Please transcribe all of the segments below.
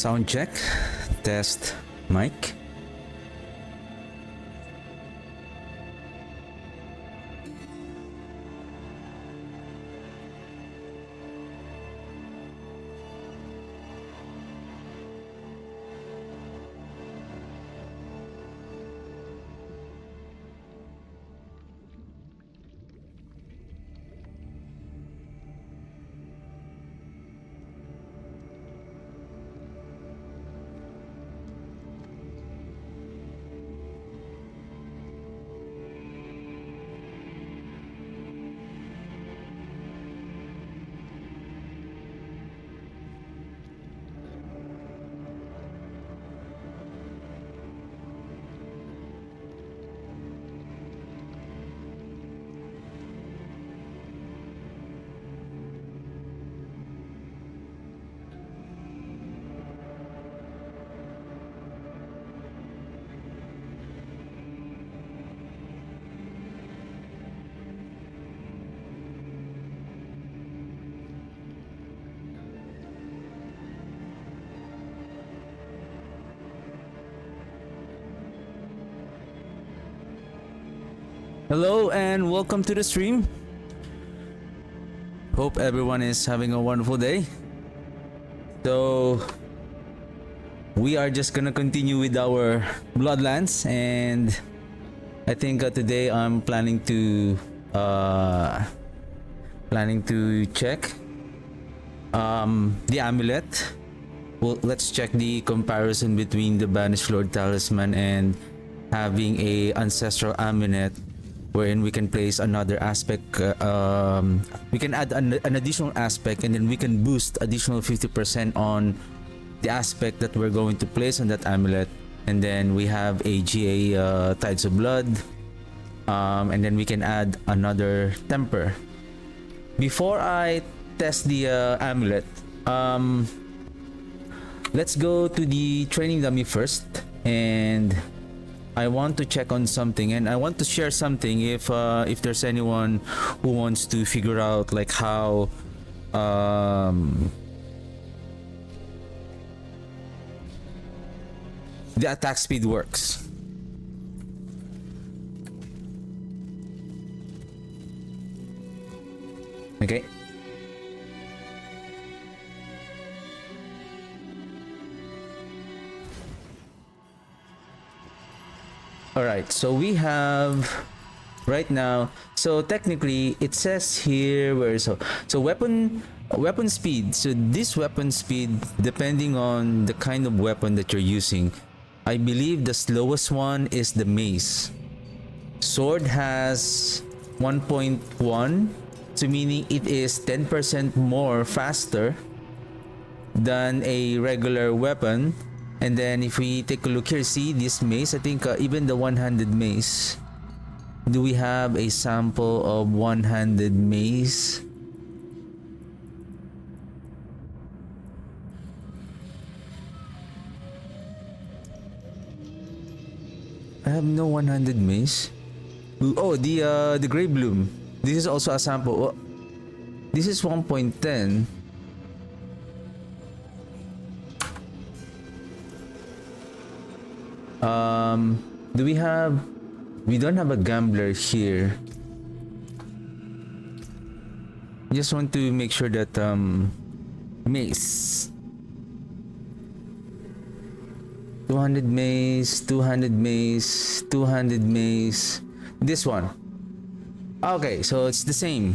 Sound check. Test mic. Hello and welcome to the stream. Hope everyone is having a wonderful day. So we are just gonna continue with our Bloodlands, and I think today I'm planning to check the amulet. Well, let's check the comparison between the Banished Lord Talisman and having a ancestral amulet, wherein we can place another aspect. We can add an additional aspect, and then we can boost additional 50% on the aspect that we're going to place on that amulet. And then we have a GA Tides of Blood, and then we can add another temper. Before I test the amulet, let's go to the training dummy first, and I want to check on something, and I want to share something if there's anyone who wants to figure out like how the attack speed works. Okay. Alright, so we have right now, so technically it says here where so weapon speed. So this weapon speed, depending on the kind of weapon that you're using, I believe the slowest one is the mace. Sword has 1.1, so meaning it is 10% more faster than a regular weapon. And then if we take a look here, see this mace, I think even the one-handed mace. Do we have a sample of one-handed mace? I have no one-handed mace. Oh, the Grey Bloom. This is also a sample. Oh, this is 1.10. Do we have... We don't have a gambler here. Just want to make sure that mace. 200 mace, 200 mace, 200 mace. This one. Okay, so it's the same.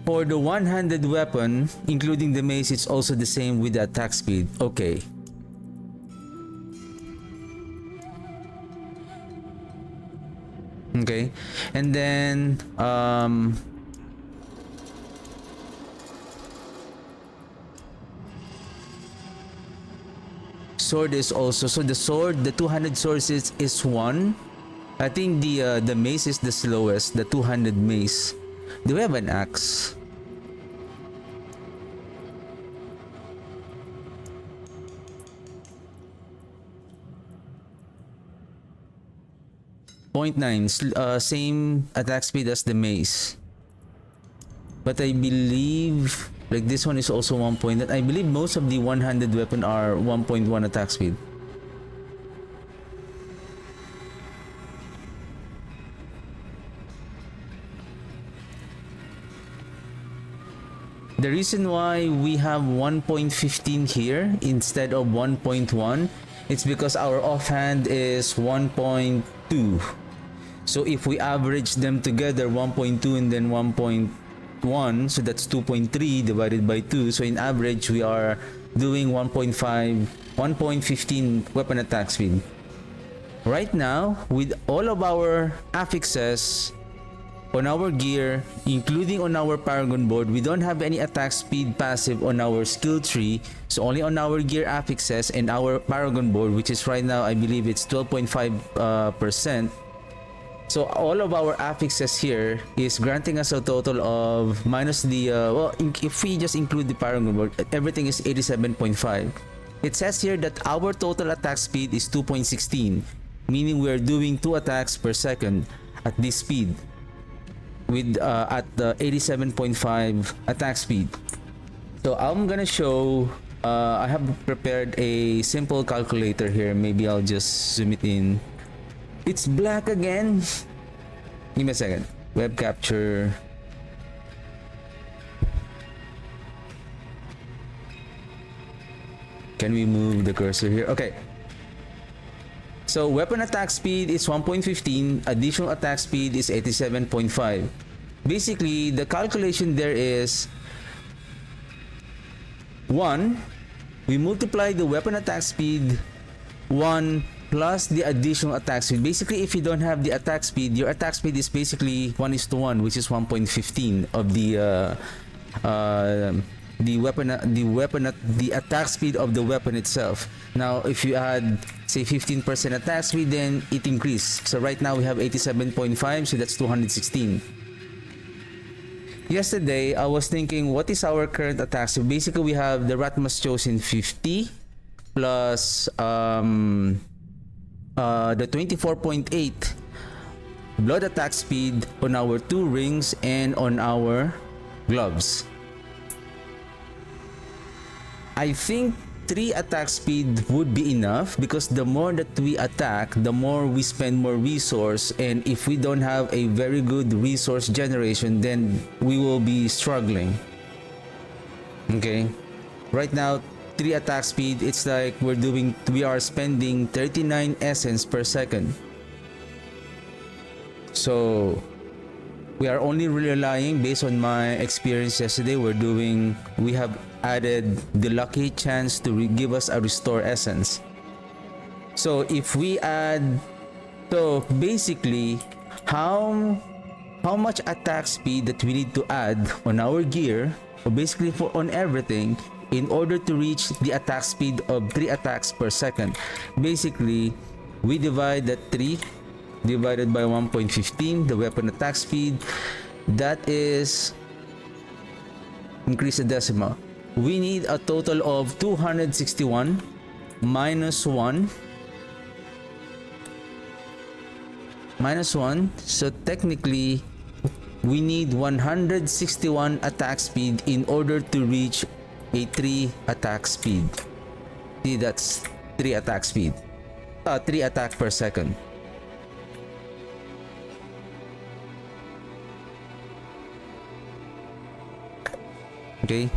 For the one-handed weapon, including the mace, it's also the same with the attack speed. Okay. Okay, and then sword is also, so the sword, the 200 sources is 1. I think the mace is the slowest, the 200 mace. Do we have an axe? .9, same attack speed as the mace. But I believe like this one is also 1 point. I believe most of the one-handed weapon are 1.1 attack speed. The reason why we have 1.15 here instead of 1.1, it's because our offhand is 1.2. So if we average them together, 1.2 and then 1.1, so that's 2.3 divided by 2. So in average, we are doing 1.15 weapon attack speed. Right now, with all of our affixes on our gear, including on our Paragon board, we don't have any attack speed passive on our skill tree. So only on our gear affixes and our Paragon board, which is right now, I believe it's 12.5%. So all of our affixes here is granting us a total of minus the, if we just include the Paragon board, everything is 87.5. It says here that our total attack speed is 2.16, meaning we are doing 2 attacks per second at this speed, with at the 87.5 attack speed. So I'm gonna show, I have prepared a simple calculator here. Maybe I'll just zoom it in. It's black again. Give me a second. Web capture. Can we move the cursor here? Okay. So weapon attack speed is 1.15, additional attack speed is 87.5. Basically, the calculation there is 1, we multiply the weapon attack speed 1 plus the additional attack speed. Basically, if you don't have the attack speed, your attack speed is basically 1:1, which is 1.15 of the attack speed of the weapon itself. Now if you add say 15% attack speed, then it increases. So right now we have 87.5, so that's 216. Yesterday I was thinking, what is our current attack speed? Basically we have the Ratmas Chosen 50 plus the 24.8 blood attack speed on our 2 rings and on our gloves. I think 3 attack speed would be enough, because the more that we attack, the more we spend more resource, and if we don't have a very good resource generation, then we will be struggling. Okay, right now 3 attack speed, it's like we are spending 39 essence per second. So we are only relying, based on my experience yesterday, we have added the lucky chance to give us a restore essence. So if we add, so basically how much attack speed that we need to add on our gear, or basically on everything, in order to reach the attack speed of 3 attacks per second. Basically, we divide that 3 divided by 1.15, the weapon attack speed, that is, increase the decimal. We need a total of 261 minus 1. So technically we need 161 attack speed in order to reach a 3 attack speed. See, that's 3 attack speed. 3 attack per second. Okay.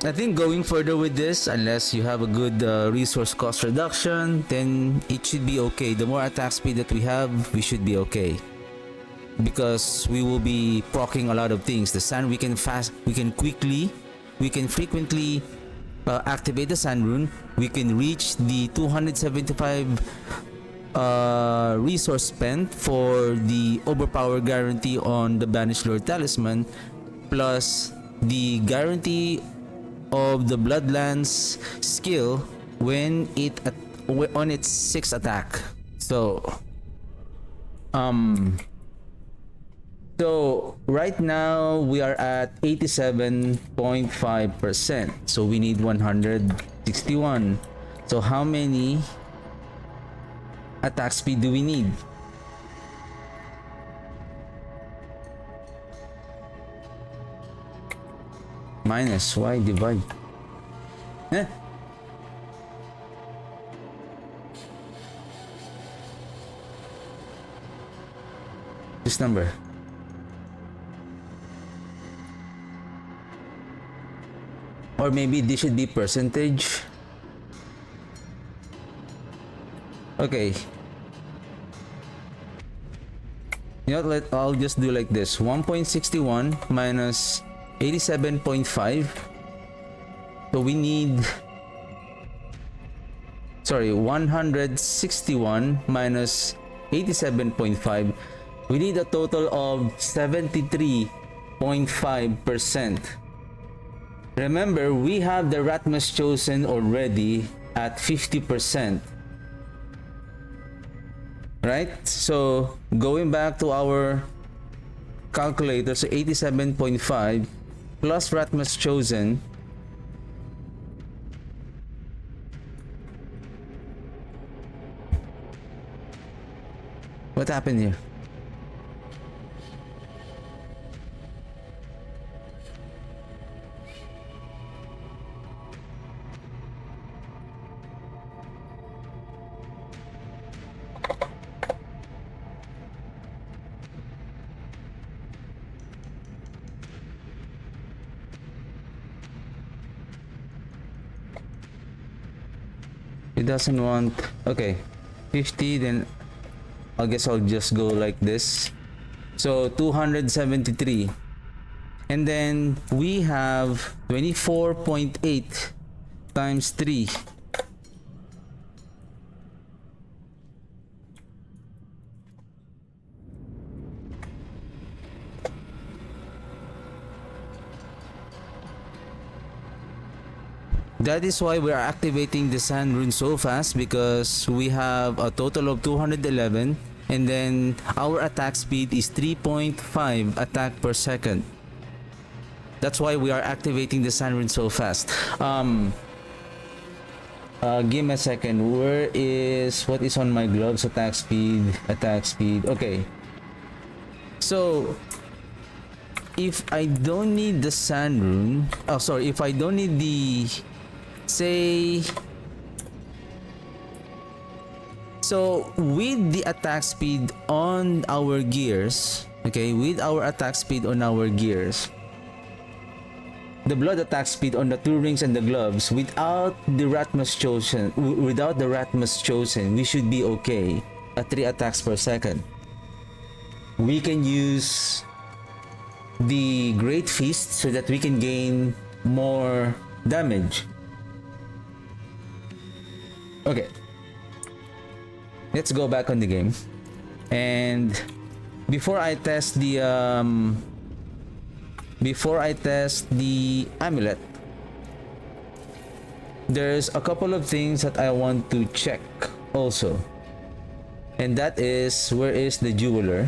I think going further with this, unless you have a good resource cost reduction, then it should be okay. The more attack speed that we have, we should be okay, because we will be proccing a lot of things. The sand, we can frequently activate the sand rune. We can reach the 275 resource spent for the overpower guarantee on the Banished Lord Talisman, plus the guarantee of the Bloodlands skill when on its 6th attack. So right now we are at 87.5%, so we need 161. So how many attack speed do we need? minus y divide. Eh? This number. Or maybe this should be percentage. Okay. You know, I'll just do like this. 1.61 minus 87.5. So we need... Sorry, 161 minus 87.5. We need a total of 73.5%. Remember, we have the Ratmus chosen already at 50%. Right? So, going back to our calculator, so 87.5 plus Ratmus chosen. What happened here? It doesn't want... Okay, 50, then I guess I'll just go like this. So 273. And then we have 24.8 times 3. That is why we are activating the sand rune so fast, because we have a total of 211, and then our attack speed is 3.5 attack per second. That's why we are activating the sand rune so fast. Give me a second. Where is... what is on my gloves? Attack speed, attack speed. Okay. So if I don't need the sand rune... oh, sorry. If I don't need the... say... so with the attack speed on our gears, okay, with our attack speed on our gears, the blood attack speed on the two rings and the gloves, without the Ratmus chosen, we should be okay at 3 attacks per second. We can use the Great Feast so that we can gain more damage. Okay, let's go back on the game, and before I test the amulet, there's a couple of things that I want to check also, and that is, where is the jeweler?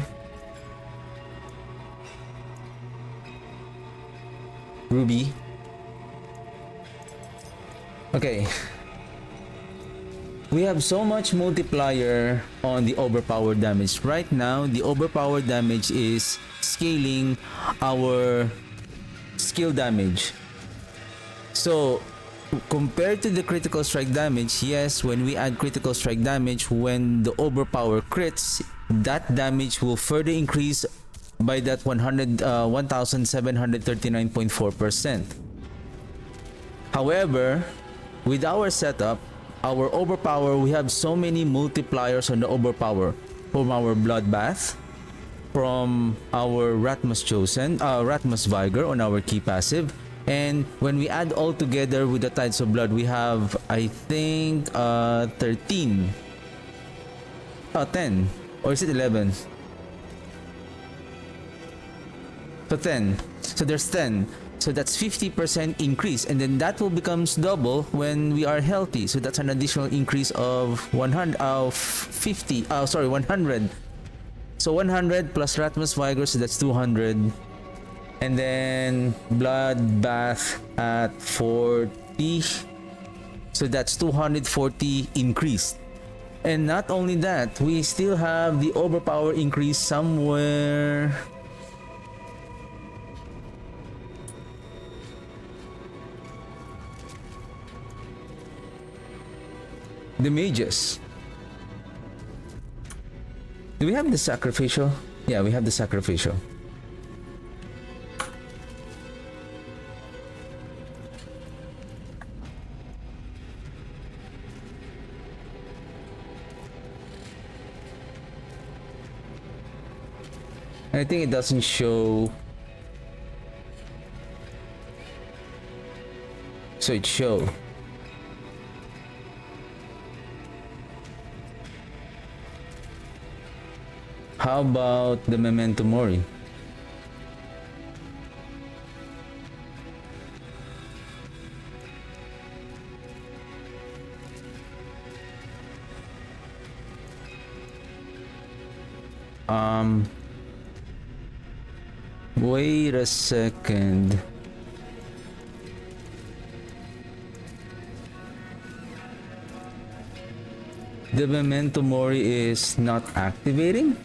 Ruby. Okay. We have so much multiplier on the overpower damage. Right now, the overpower damage is scaling our skill damage. So, compared to the critical strike damage, yes, when we add critical strike damage, when the overpower crits, that damage will further increase by that 1739.4%. However, with our setup, our overpower, we have so many multipliers on the overpower, from our bloodbath, from our Ratmus chosen, Ratmus Vigor on our key passive, and when we add all together with the Tides of Blood, we have, I think, 13, 10, or is it 11? So 10. So there's 10. So that's 50% increase, and then that will becomes double when we are healthy. So that's an additional increase of 100. So 100 plus Ratmus Vigor, so that's 200. And then Bloodbath at 40. So that's 240 increased. And not only that, we still have the overpower increase somewhere. The mages. Do we have the sacrificial? Yeah, we have the sacrificial. I think it doesn't show. So it show. How about the Memento Mori? Wait a second. The Memento Mori is not activating?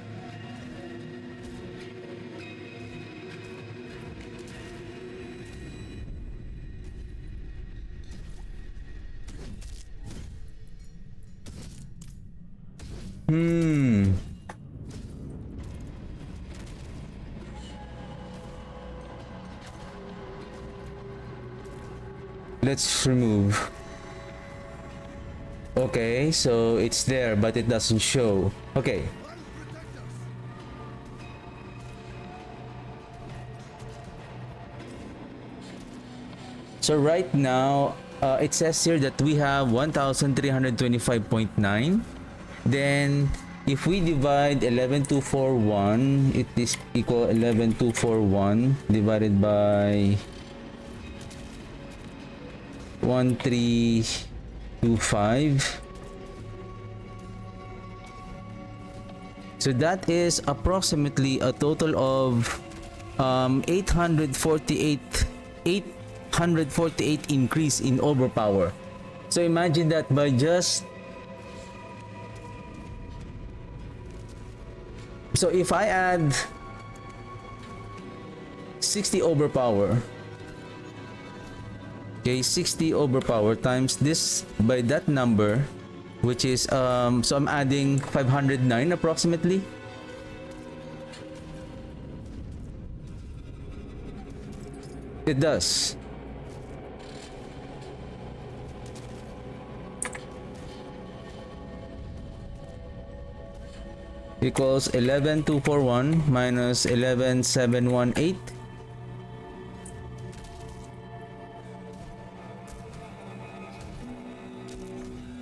Let's remove. Okay, so it's there, but it doesn't show. Okay. So right now, it says here that we have 1,325.9. Then, if we divide 11,241, it is equal 11,241 divided by 1,325. So that is approximately a total of 848 increase in overpower. So imagine that by just, so if I add 60 overpower, okay, 60 overpower times this by that number, which is so I'm adding 509 approximately. It does. Equals 11,241 minus 11,718.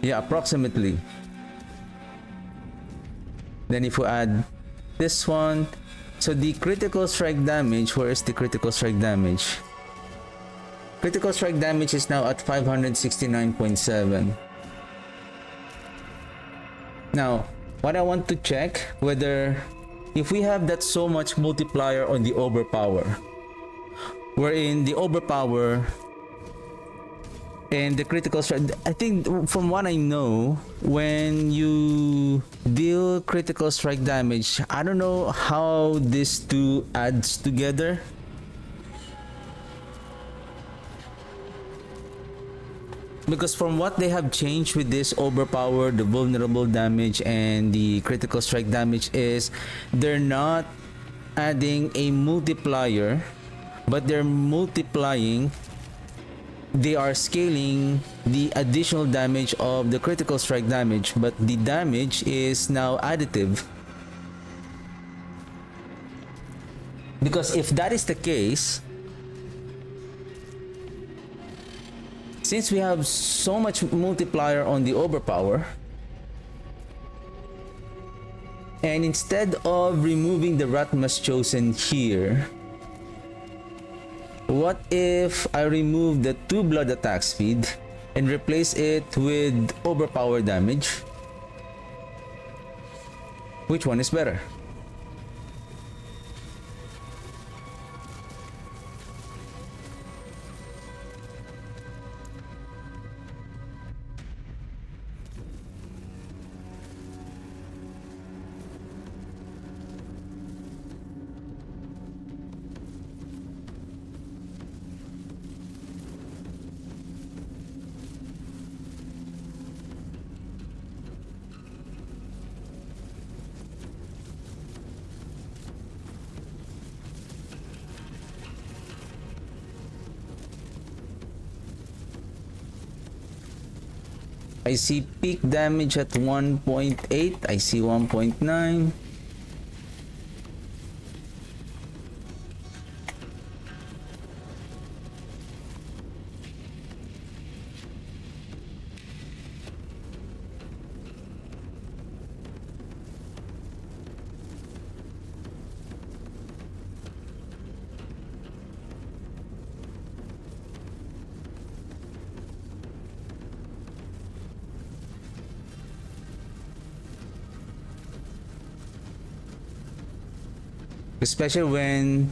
Yeah, approximately. Then if you add this one, so the critical strike damage, where is the critical strike damage? Critical strike damage is now at 569.7. Now, what I want to check whether if we have that so much multiplier on the overpower, wherein the overpower and the critical strike, I think from what I know, when you deal critical strike damage, I don't know how this two adds together. Because from what they have changed with this overpower, the vulnerable damage and the critical strike damage is they're not adding a multiplier, but they're multiplying, they are scaling the additional damage of the critical strike damage, but the damage is now additive. Because if that is the case, since we have so much multiplier on the overpower, and instead of removing the Ratmas Chosen here, what if I remove the 2 blood attack speed and replace it with overpower damage? Which one is better? I see peak damage at 1.8. I see 1.9. Especially when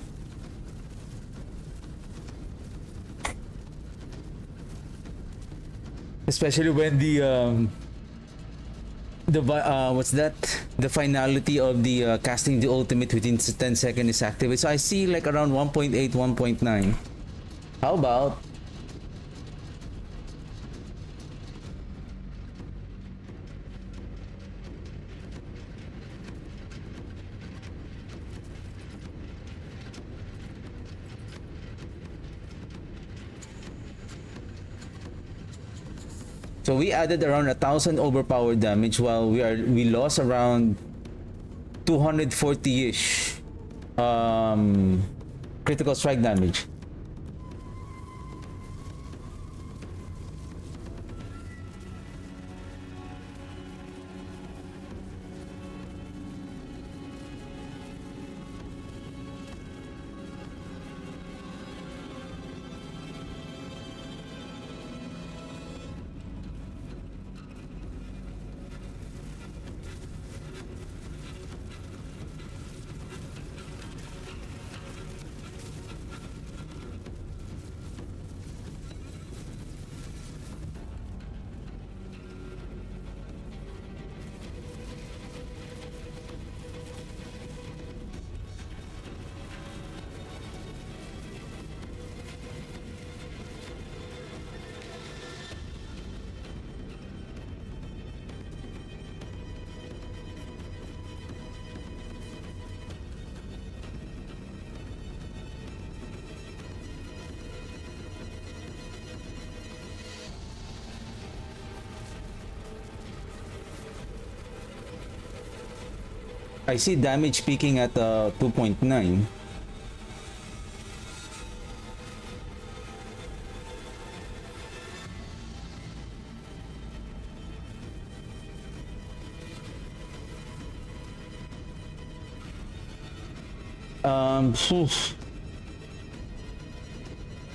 what's that, the finality of the casting the ultimate within 10 seconds is activated. So I see like around 1.8, 1.9. How about so we added around 1,000 overpowered damage while we lost around 240-ish critical strike damage. I see damage peaking at 2.9.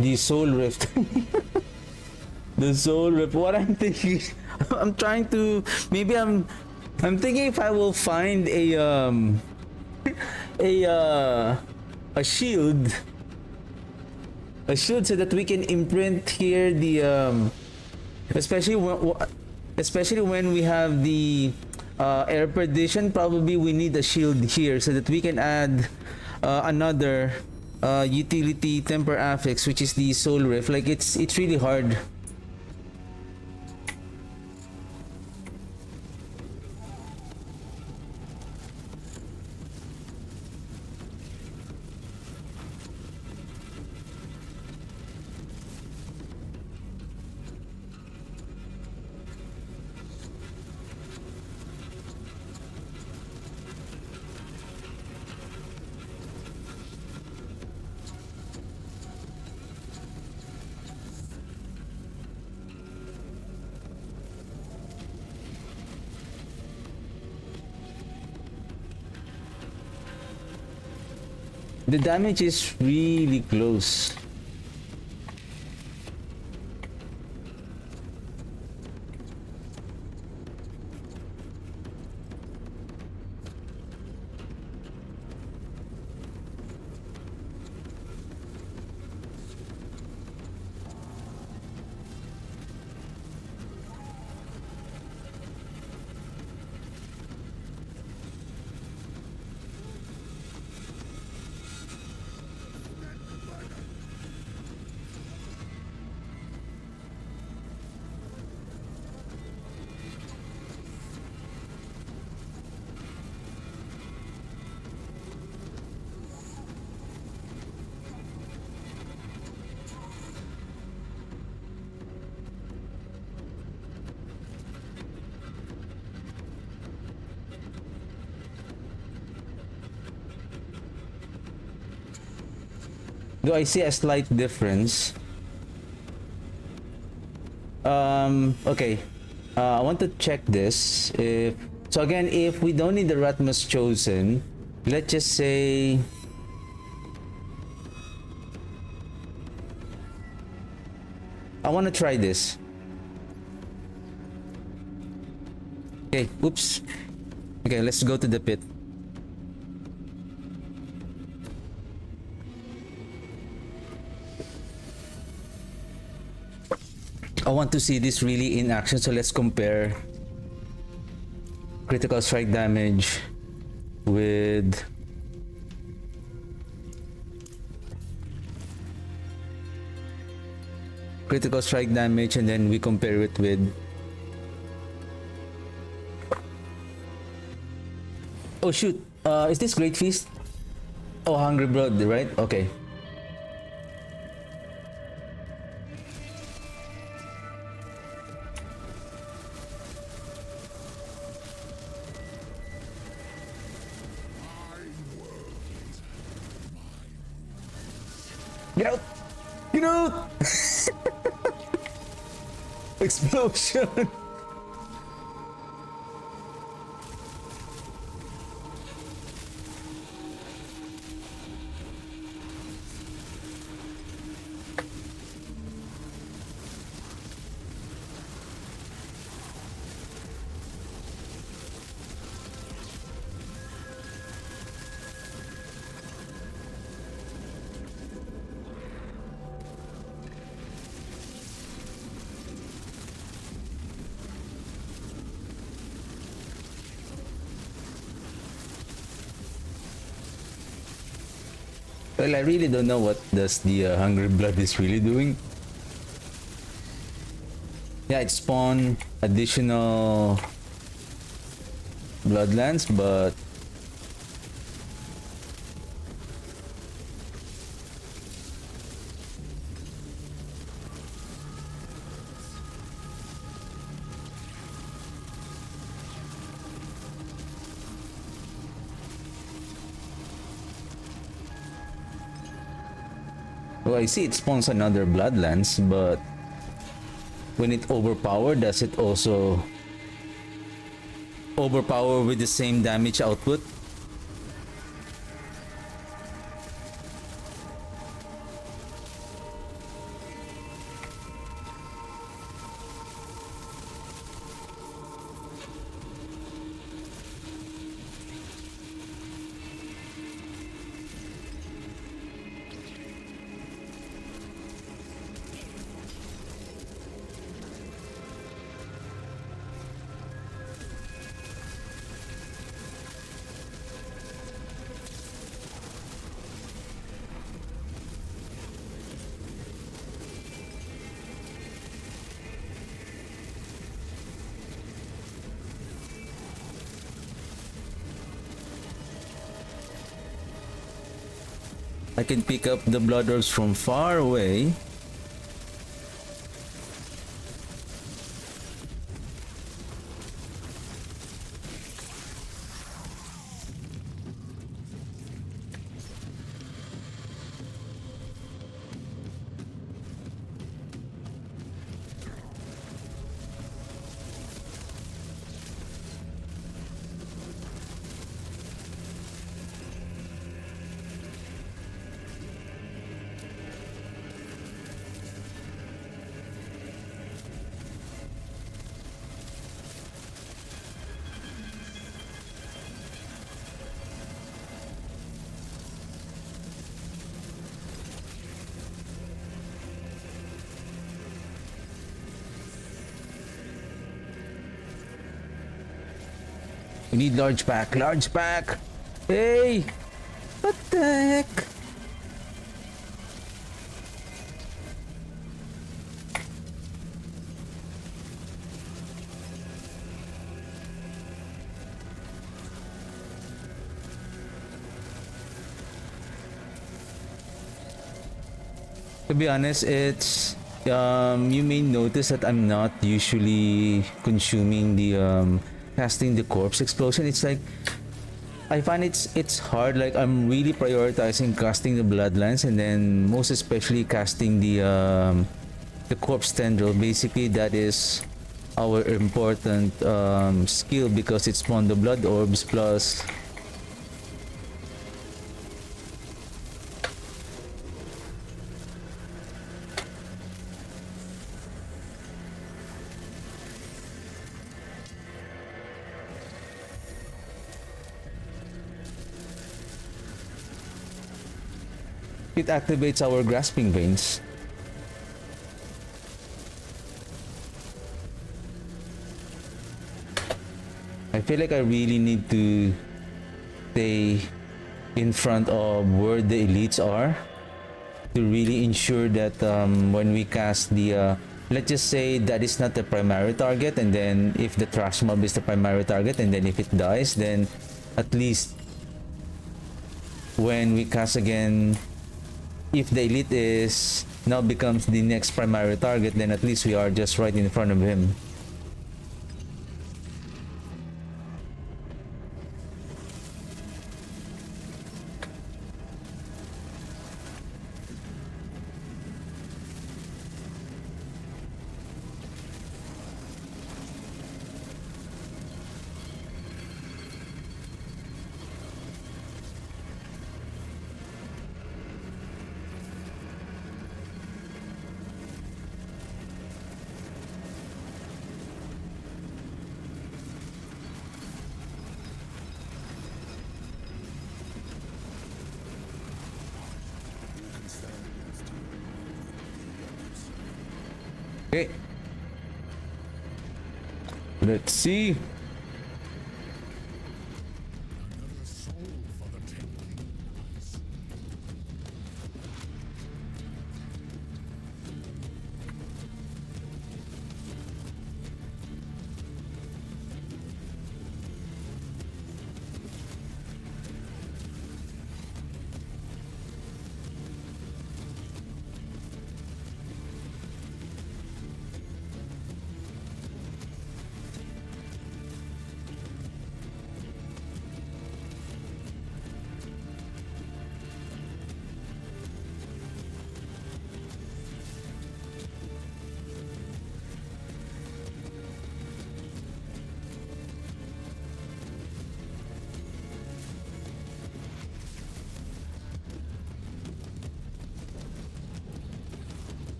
The soul rift. The soul rift. What I'm thinking, I'm trying to, maybe I'm thinking if I will find a shield, so that we can imprint here the especially when we have the air perdition. Probably we need a shield here so that we can add another utility temper affix, which is the soul rift. Like it's really hard. The damage is really close. Do I see a slight difference? Okay. I want to check this. If so, again, if we don't need the Ratmus chosen, let's just say. I want to try this. Okay, oops. Okay, let's go to the pit. I want to see this really in action, so let's compare critical strike damage with critical strike damage, and then we compare it with oh shoot, is this Great Feast? Oh, Hungry Blood, right? Okay. Get out! Get out! Explosion! Well, I really don't know what does the Hungry Blood is really doing. Yeah, it spawned additional Bloodlands, but well, I see it spawns another Bloodlands, but when it overpowered, does it also overpower with the same damage output? I can pick up the blood orbs from far away. We need large pack, large pack. Hey, what the heck? To be honest, it's you may notice that I'm not usually consuming the casting the corpse explosion. It's like I find it's hard. Like I'm really prioritizing casting the bloodlines, and then most especially casting the corpse tendril. Basically, that is our important skill because it spawned the blood orbs plus. It activates our grasping veins. I feel like I really need to stay in front of where the elites are to really ensure that when we cast the let's just say that is not the primary target, and then if the trash mob is the primary target, and then if it dies, then at least when we cast again, if the elite is now becomes the next primary target, then at least we are just right in front of him. Okay. Let's see.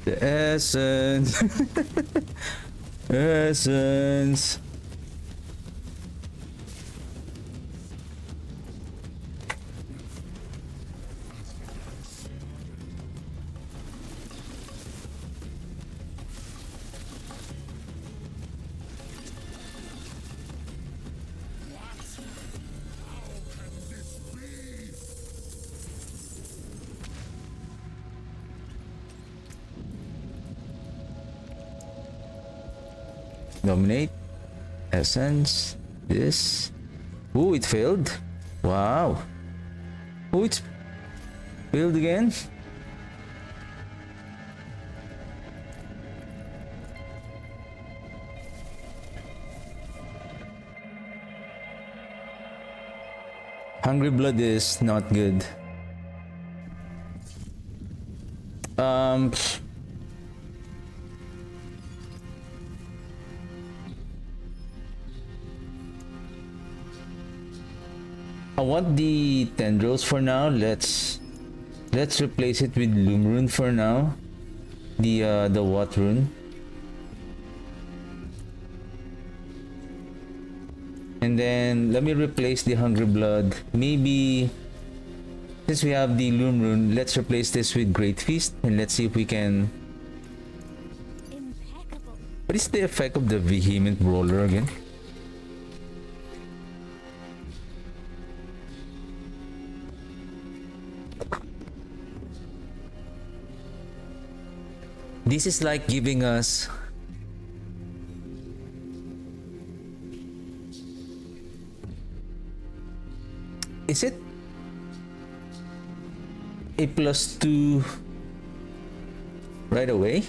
The essence. Essence. Dominate. Essence. This. Ooh, it failed. Wow. Oh, it's failed again. Hungry blood is not good. Um. I want the tendrils for now. Let's replace it with Loom Rune for now. The what rune? And then let me replace the Hungry Blood. Maybe since we have the Loom Rune, let's replace this with Great Feast and let's see if we can. Impeccable. What is the effect of the Vehement Brawler again? This is like giving us is it a +2 right away?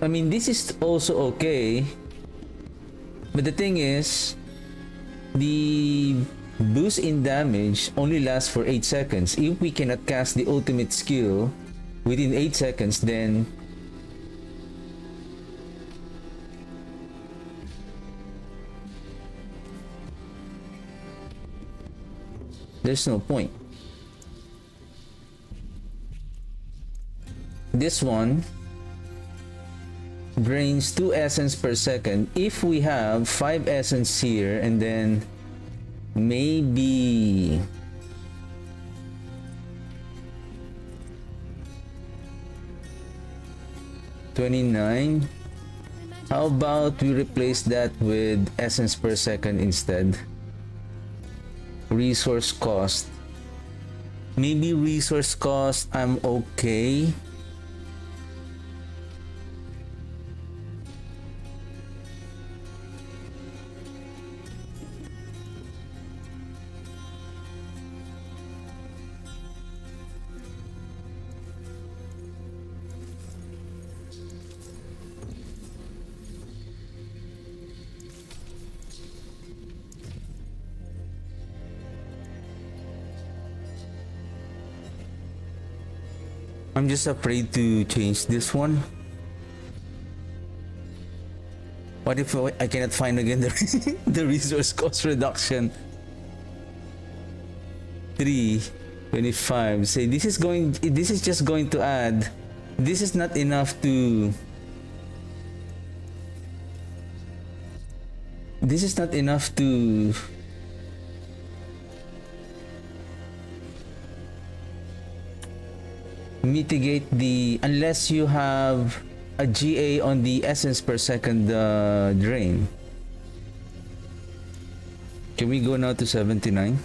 I mean, this is also okay, but the thing is, the boost in damage only lasts for 8 seconds. If we cannot cast the ultimate skill within 8 seconds, then there's no point. This one drains 2 essence per second. If we have 5 essence here and then maybe $29, how about we replace that with essence per second instead? Resource cost, maybe resource cost I'm okay. I'm just afraid to change this one. What if I cannot find again the resource cost reduction? 325. Say this is just going to add. This is not enough to. This is not enough to. Mitigate the, unless you have a GA on the essence per second drain. Can we go now to 79?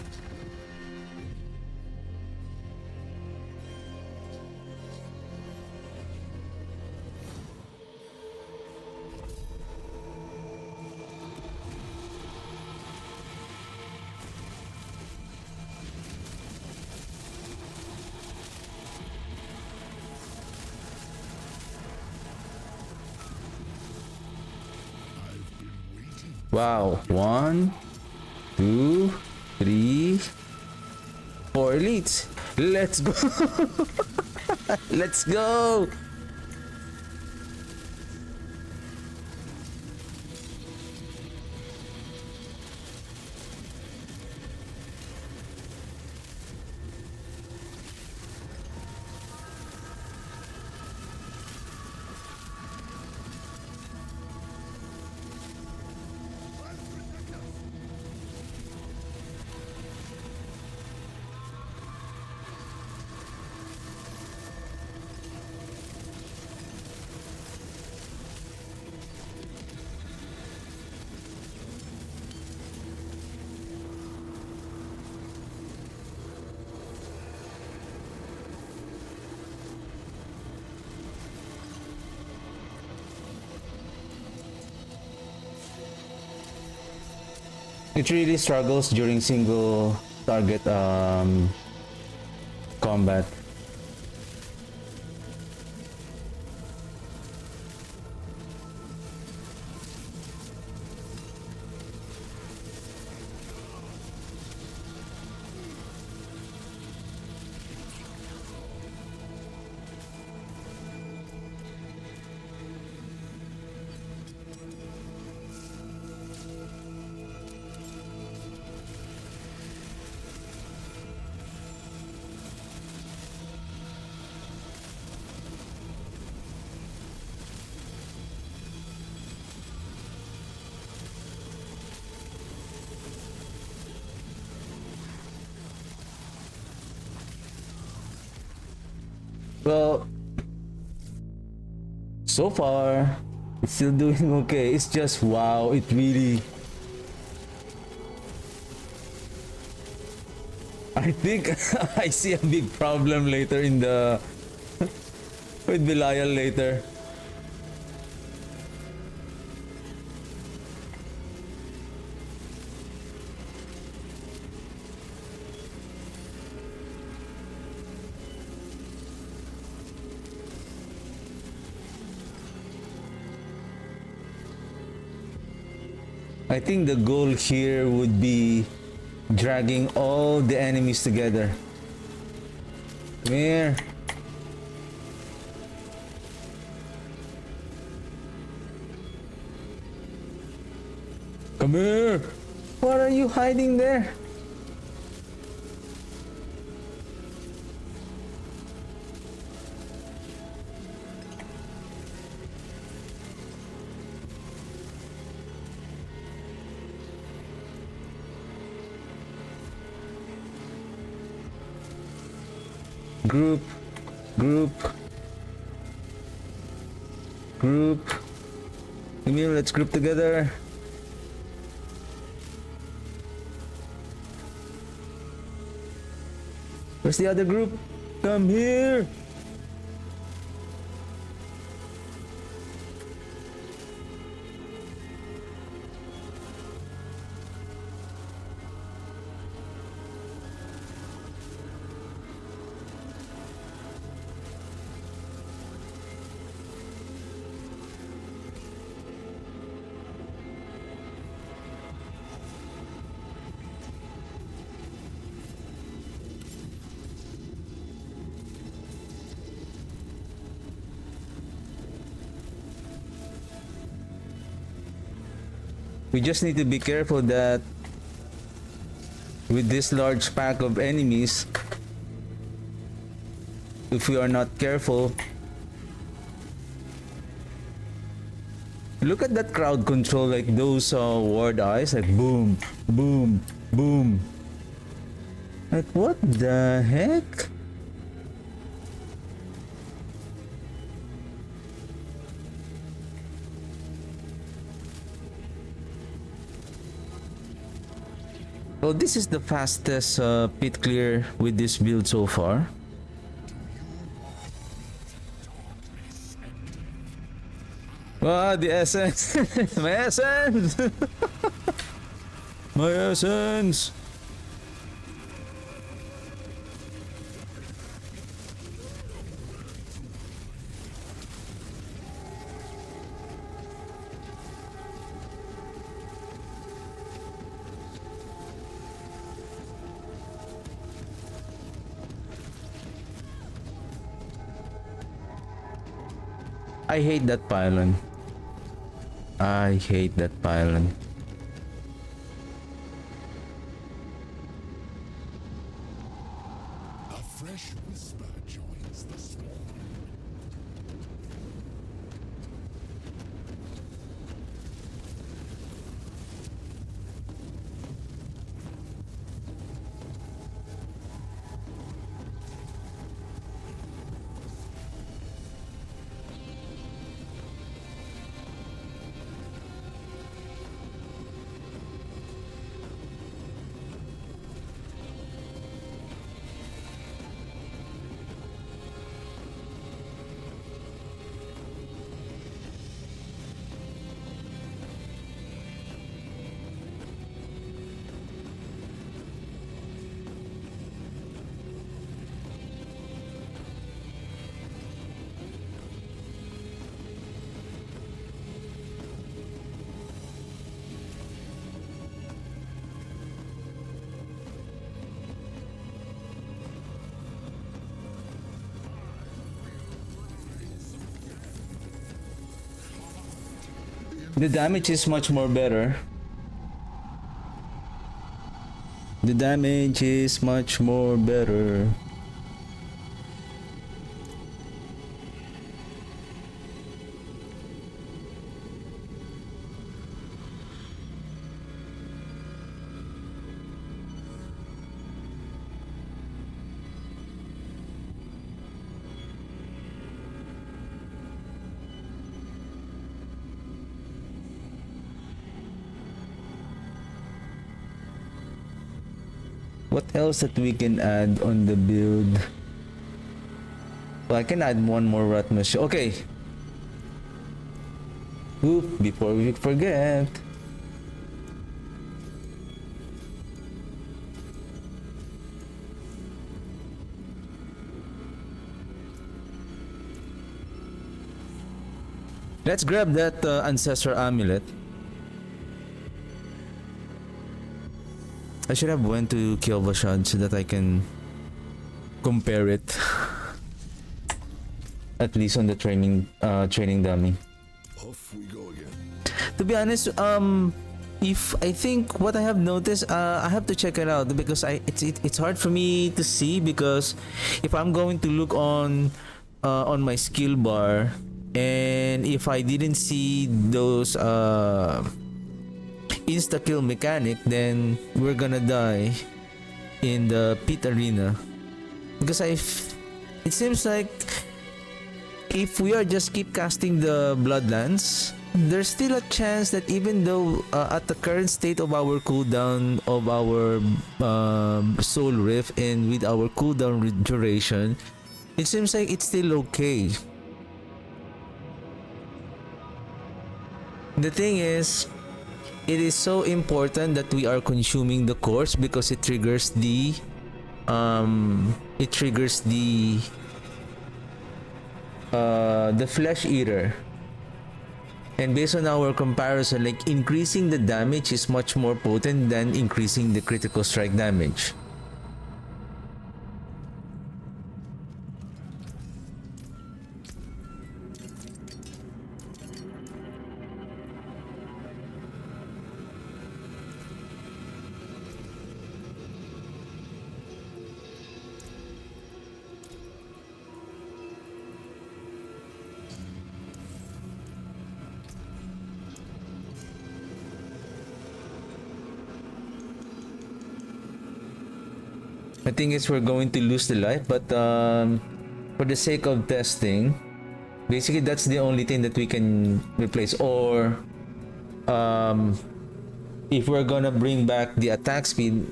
Wow, 1, 2, 3, 4 elites. Let's go. Let's go. It really struggles during single target combat. Well, so far, it's still doing okay. It's just wow, it really. I think I see a big problem later in the with Belial later. I think the goal here would be dragging all the enemies together. Come here. Come here. What are you hiding there? Group, group, group. Come here, let's group together. Where's the other group? Come here. We just need to be careful that with this large pack of enemies, if we are not careful, look at that crowd control, like those ward eyes, like boom, boom, boom. Like what the heck? Well, this is the fastest pit clear with this build so far. Ah, the essence! My essence! My essence! I hate that pylon. I hate that pylon. A fresh whisper joins the swarm. The damage is much more better. The damage is much more better. What else that we can add on the build? Well, I can add one more rat machine. Okay. Oop, before we forget. Let's grab that ancestor amulet. I should have went to kill Vashad so that I can compare it. At least on the training dummy. Off we go again. To be honest, if I think what I have noticed, I have to check it out because it's hard for me to see, because if I'm going to look on my skill bar, and if I didn't see those insta kill mechanic, then we're gonna die in the pit arena, because it seems like if we are just keep casting the bloodlands, there's still a chance that even though at the current state of our cooldown of our soul rift and with our cooldown duration, it seems like it's still okay. The thing is, it is so important that we are consuming the cores because it triggers the flesh eater. And based on our comparison, like, increasing the damage is much more potent than increasing the critical strike damage. I think we're going to lose the life, but for the sake of testing, basically that's the only thing that we can replace. Or if we're gonna bring back the attack speed,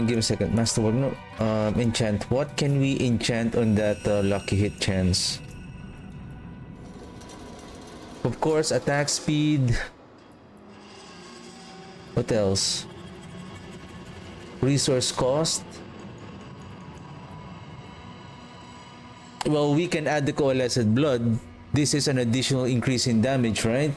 give me a second. Masterwork, no. Enchant. What can we enchant on that lucky hit chance? Of course, attack speed. What else? Resource cost. Well, we can add the coalesced blood. This is an additional increase in damage, right?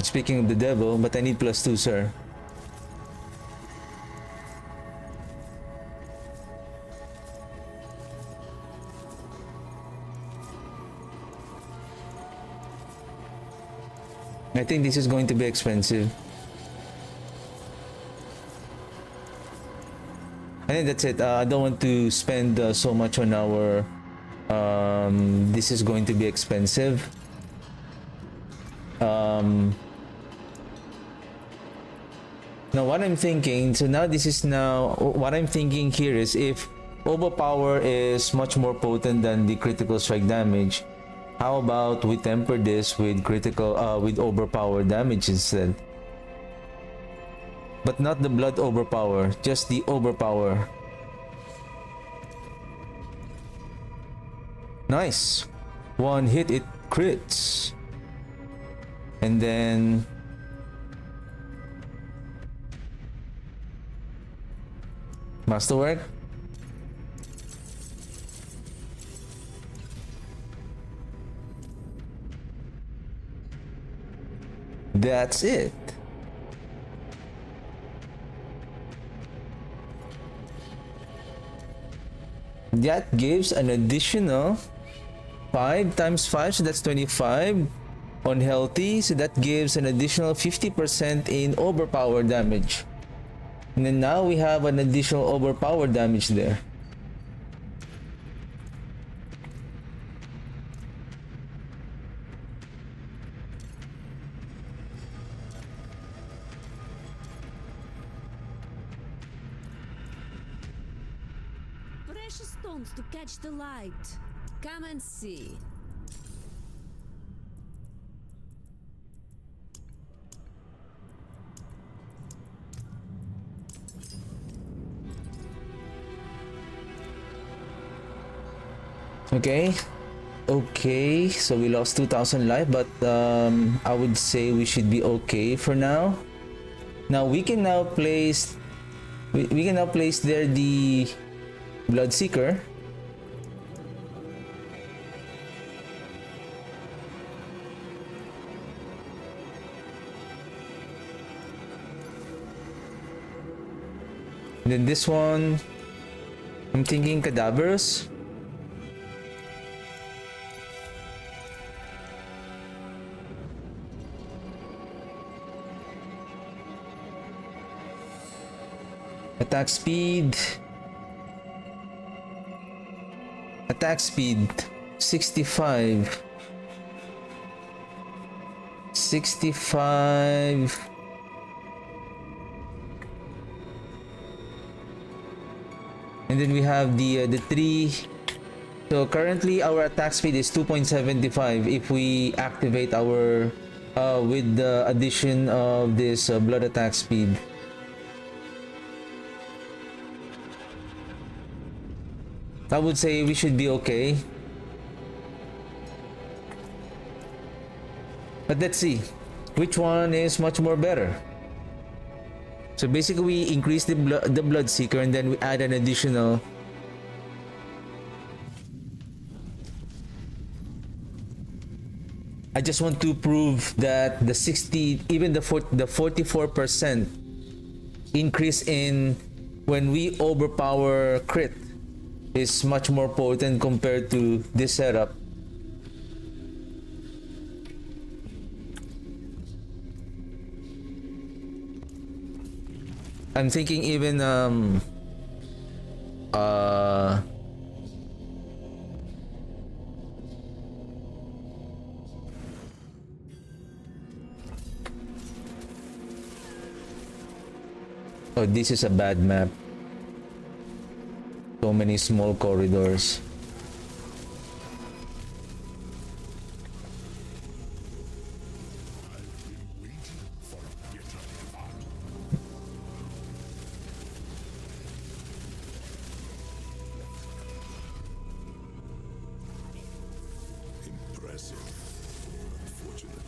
Speaking of the devil, but I need +2, sir. I think this is going to be expensive. I think that's it. I don't want to spend so much on our... this is going to be expensive. Now what I'm thinking, so now this is now, what I'm thinking here is, if overpower is much more potent than the critical strike damage, how about we temper this with with overpower damage instead? But not the blood overpower, just the overpower. Nice. One hit, it crits. And then Masterwork. That's it. That gives an additional 5 times 5, so that's 25 on healthy, so that gives an additional 50% in overpower damage. And then now we have an additional overpower damage there. precious stones to catch the light. Come and see. Okay. Okay, so we lost 2,000 life, but I would say we should be okay for now. Now we can now place we can now place there the Bloodseeker. And then this one, I'm thinking Cadaverous. Attack speed 65 and then we have the 3. So currently our attack speed is 2.75 if we activate our with the addition of this blood attack speed. I would say we should be okay. But let's see which one is much more better. So basically we increase the Bloodseeker and then we add an additional. I just want to prove that the 60, even the 44% increase in when we overpower crit is much more potent compared to this setup. I'm thinking even oh, this is a bad map. So many small corridors. Impressive. Unfortunately.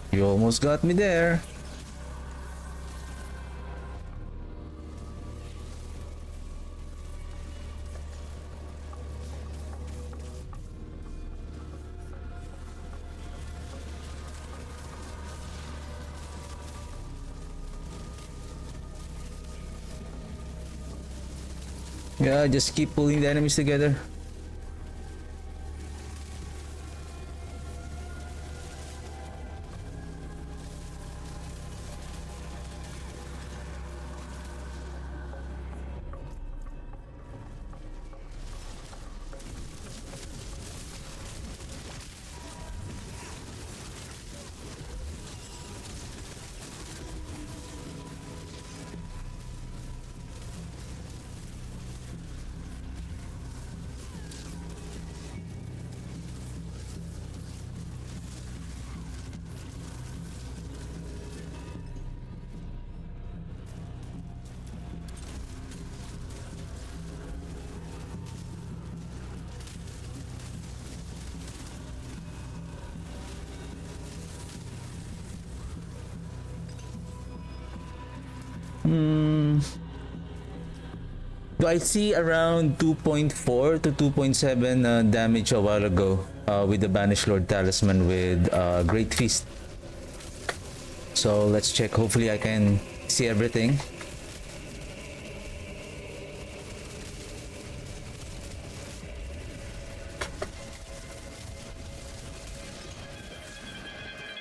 You almost got me there. Yeah, just keep pulling the enemies together. So I see around 2.4 to 2.7 damage a while ago with the Banished Lord Talisman with Great Feast. So let's check. Hopefully I can see everything.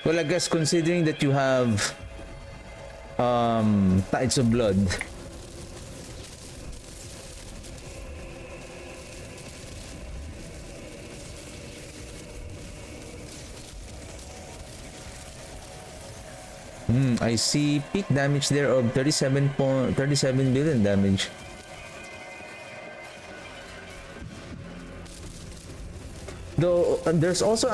Well, I guess considering that you have Tides of Blood. I see peak damage there of 37 billion damage. Though there's also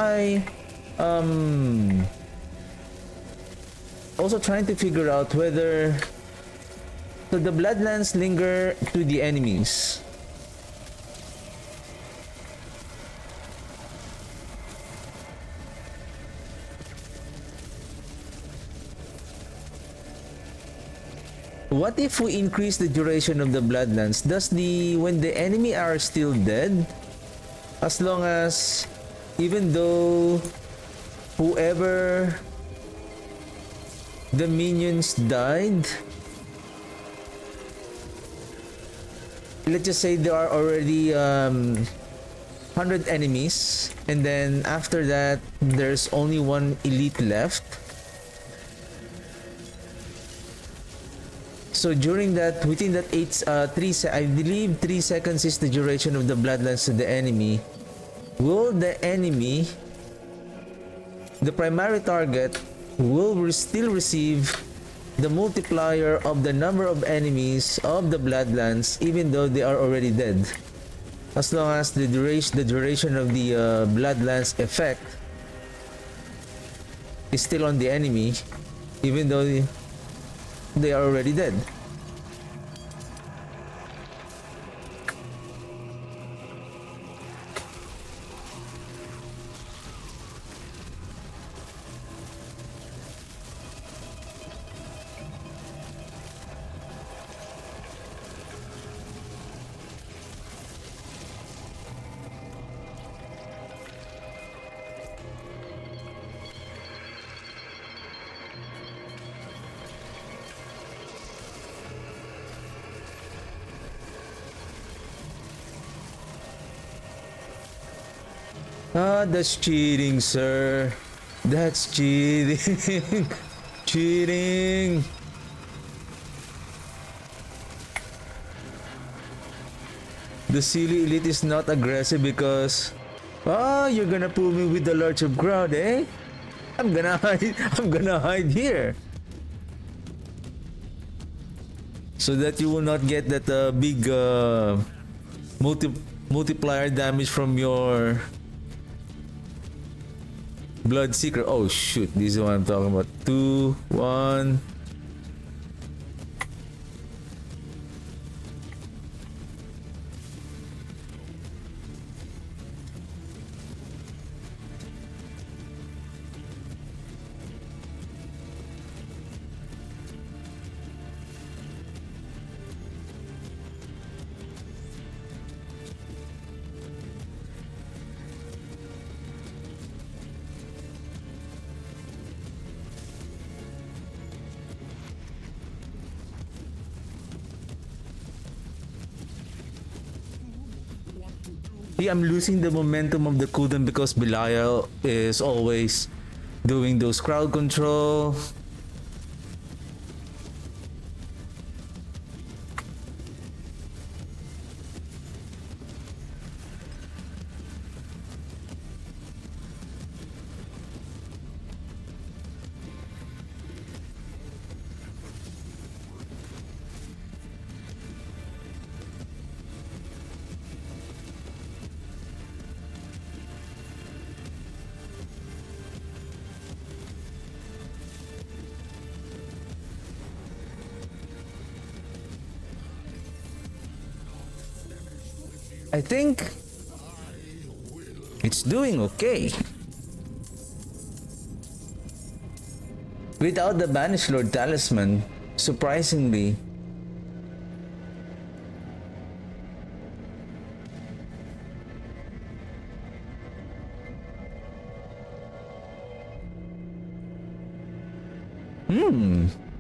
also trying to figure out whether the bloodlands linger to the enemies. What if we increase the duration of the bloodlands? When the enemy are still dead, as long as, even though whoever the minions died, let's just say there are already 100 enemies, and then after that there's only one elite left. So during that, within that I believe 3 seconds is the duration of the bloodlines to the enemy. Will the enemy, the primary target, will still receive the multiplier of the number of enemies of the bloodlands, even though they are already dead? As long as the duration of the bloodlands effect is still on the enemy, even though they are already dead. That's cheating, sir. That's cheating. Cheating. The silly elite is not aggressive because you're gonna pull me with the large of crowd, eh? I'm gonna hide here. So that you will not get that big multiplier damage from your Blood Seeker. Oh shoot, this is what I'm talking about. 2, 1. I'm losing the momentum of the cooldown because Belial is always doing those crowd control. I think it's doing okay. Without the Banished Lord Talisman, surprisingly.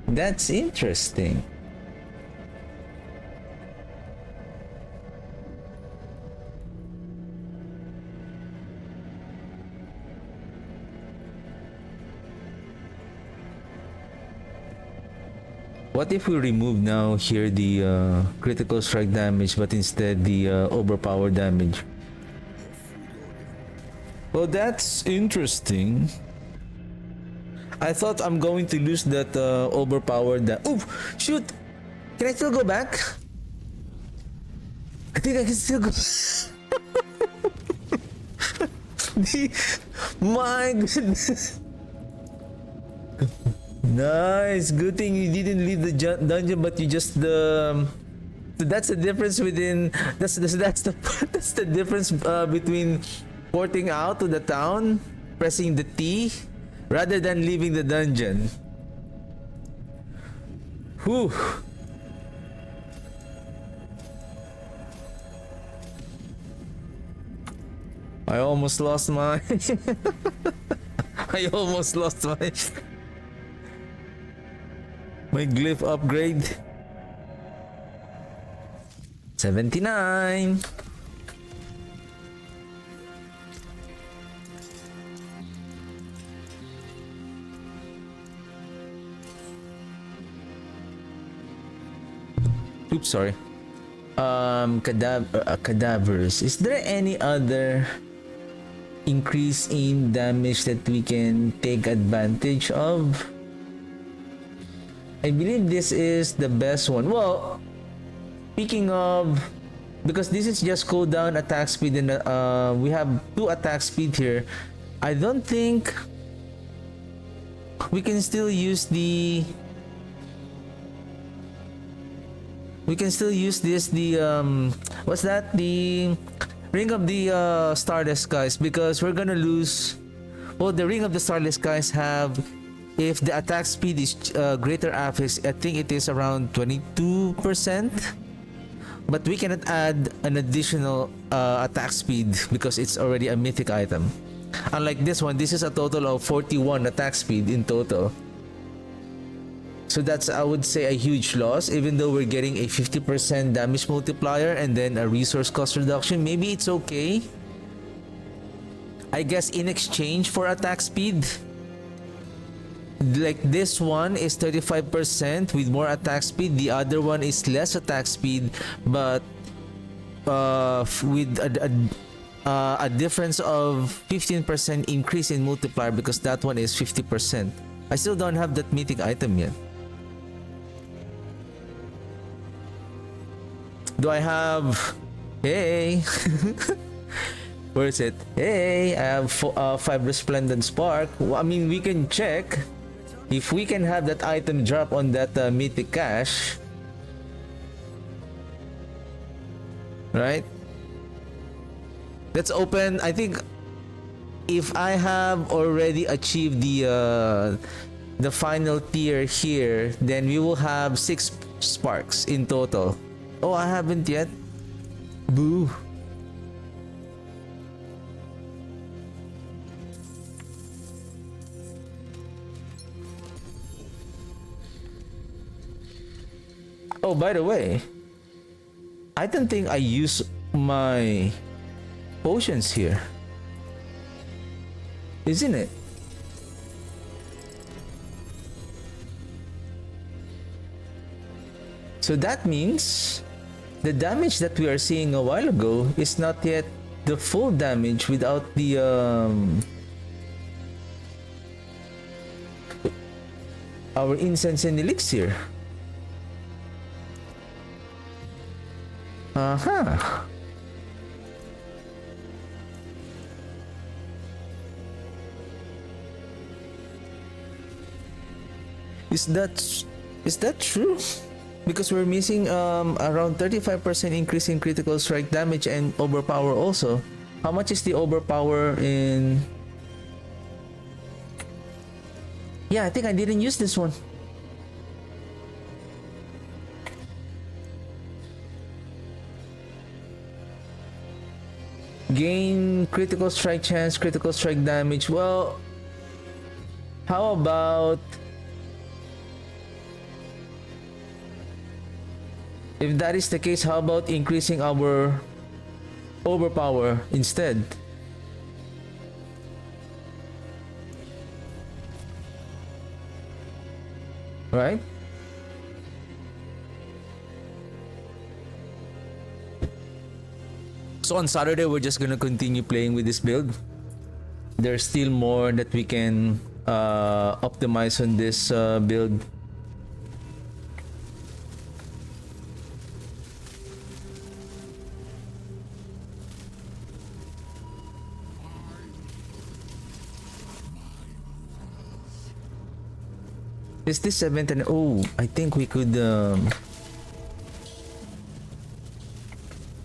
That's interesting. What if we remove now here the critical strike damage, but instead the overpower damage? Well, that's interesting. I thought I'm going to lose that overpower that. Oh, shoot! Can I still go back? I think I can still go. My goodness. Nice. Good thing you didn't leave the dungeon, but you just so that's the difference within. That's the that's the difference between porting out to the town, pressing the T, rather than leaving the dungeon. Whew. I almost lost my. I almost lost my glyph upgrade. 79. Oops, sorry. Cadavers. Is there any other increase in damage that we can take advantage of? I believe this is the best one. Well, speaking of, because this is just cooldown, attack speed, and we have 2 attack speed here. I don't think we can still use the. We can still use this, the what's that, the Ring of the Starless Skies, because we're gonna lose. Well, the Ring of the Starless Skies have, if the attack speed is greater affix, I think it is around 22%, but we cannot add an additional attack speed because it's already a mythic item. Unlike this one, this is a total of 41 attack speed in total. So that's, I would say, a huge loss, even though we're getting a 50% damage multiplier and then a resource cost reduction. Maybe it's okay, I guess, in exchange for attack speed. Like this one is 35% with more attack speed, the other one is less attack speed, but with a difference of 15% increase in multiplier, because that one is 50%. I still don't have that mythic item yet. Do I have? Hey. Where is it? Hey, I have 5 Resplendent Spark. Well, I mean, we can check if we can have that item drop on that mythic cache, right? Let's open. I think if I have already achieved the final tier here, then we will have 6 sparks in total. Oh, I haven't yet. Boo. Oh, by the way, I don't think I use my potions here. Isn't it? So that means the damage that we are seeing a while ago is not yet the full damage without the our incense and elixir. Uh-huh. Is that true? Because we're missing around 35% increase in critical strike damage and overpower also. How much is the overpower in? Yeah, I think I didn't use this one. Gain critical strike chance, critical strike damage. Well, how about if that is the case, how about increasing our overpower instead? Right? So on Saturday, we're just gonna continue playing with this build. There's still more that we can optimize on this build. Is this 7th? Oh, I think we could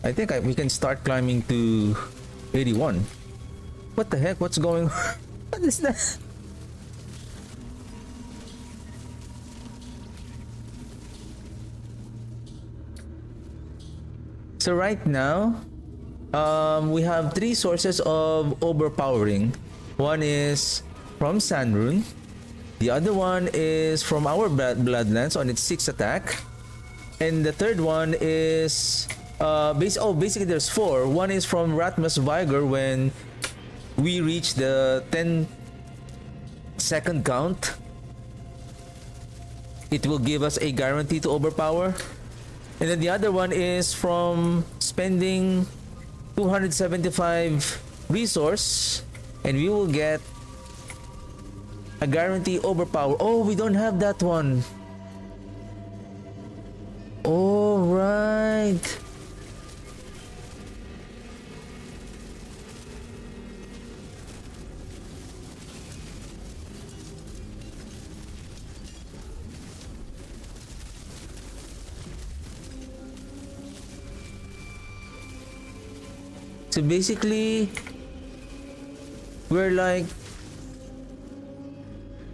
I think we can start climbing to 81. What the heck? What's going on? What is that? So right now, we have 3 sources of overpowering. One is from Sandrune. The other one is from our Bloodlands on its 6th attack. And the third one is basically there's 4. One is from Ratmas Vigor when we reach the 10-second count. It will give us a guarantee to overpower. And then the other one is from spending 275 resource and we will get a guarantee overpower. Oh, we don't have that one. All right. So basically, we're like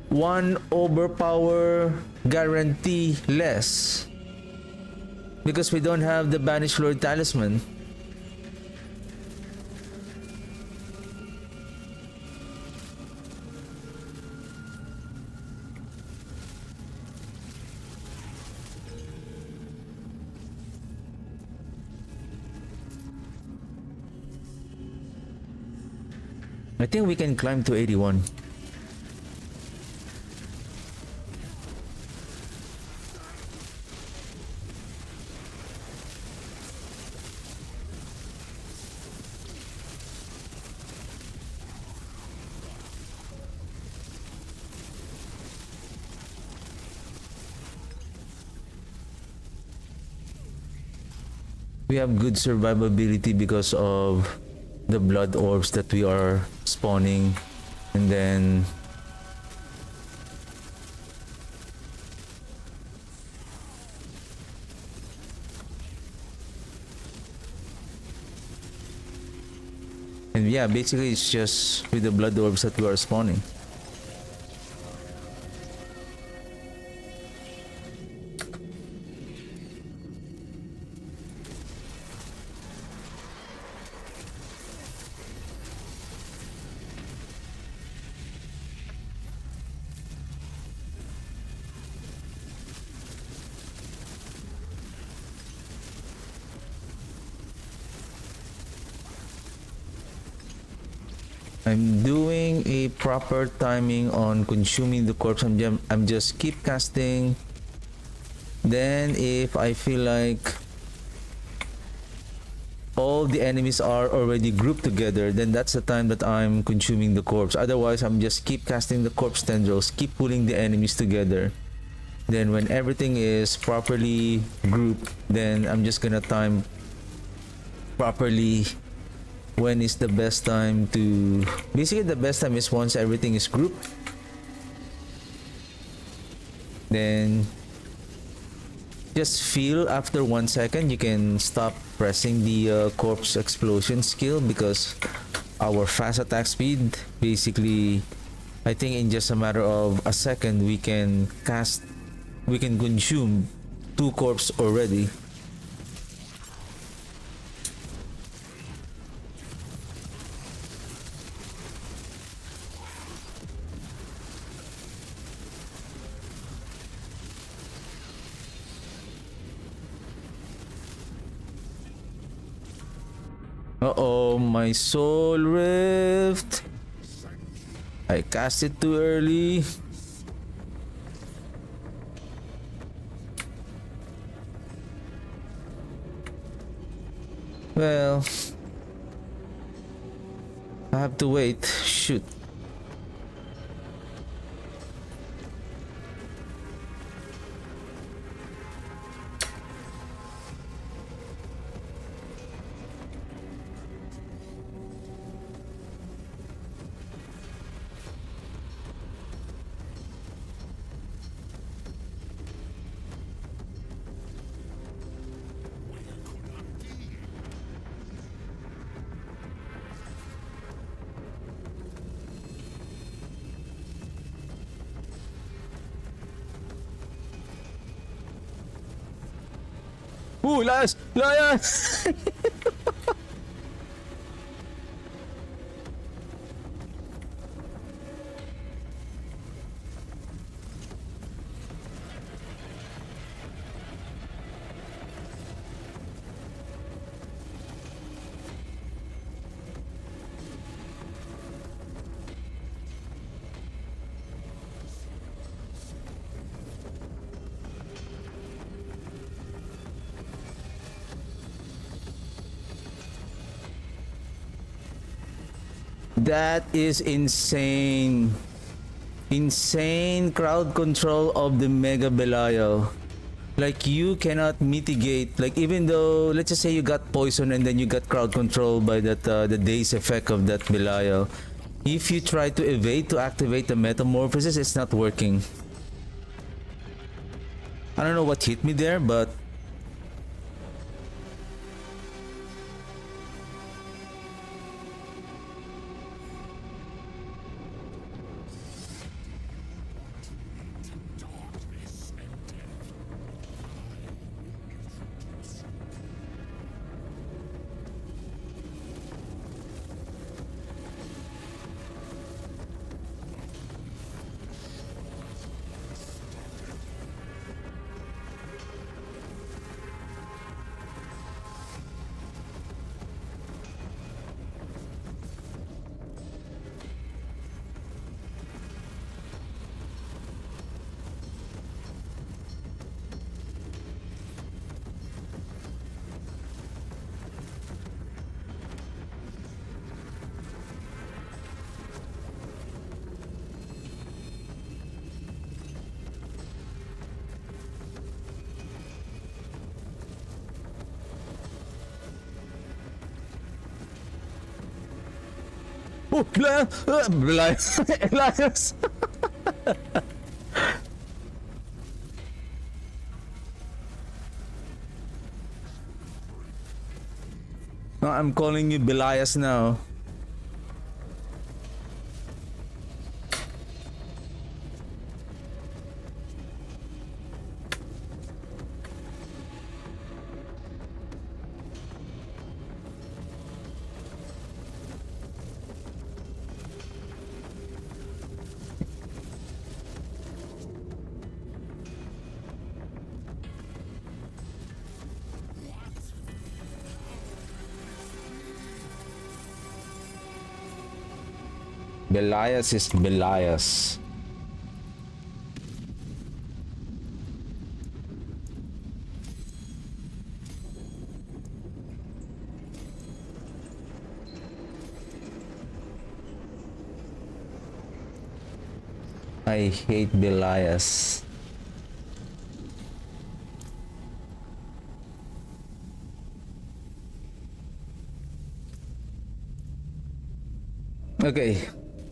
1 overpower guarantee less because we don't have the Banished Lord Talisman. I think we can climb to 81. We have good survivability because of the blood orbs that we are spawning, and then yeah, basically it's just with the blood orbs that we are spawning. I'm doing a proper timing on consuming the corpse. I'm just keep casting. Then if I feel like all the enemies are already grouped together, then that's the time that I'm consuming the corpse. Otherwise, I'm just keep casting the corpse tendrils, keep pulling the enemies together. Then when everything is properly grouped, then I'm just gonna time properly when is the best time to... Basically, the best time is once everything is grouped. Then just feel after 1 second you can stop pressing the corpse explosion skill, because our fast attack speed, basically I think in just a matter of a second we can consume 2 corpse already. Uh-oh, my soul rift. I cast it too early. Well, I have to wait. Shoot. Layas! Layas! That is insane. Insane crowd control of the Mega Belial. Like, you cannot mitigate, like, even though, let's just say you got poison and then you got crowd control by that the daze effect of that Belial. If you try to evade to activate the metamorphosis, it's not working. I don't know what hit me there, but oh, Elias. No, I'm calling you Belias now. Belias is Belias. I hate Belias. Okay.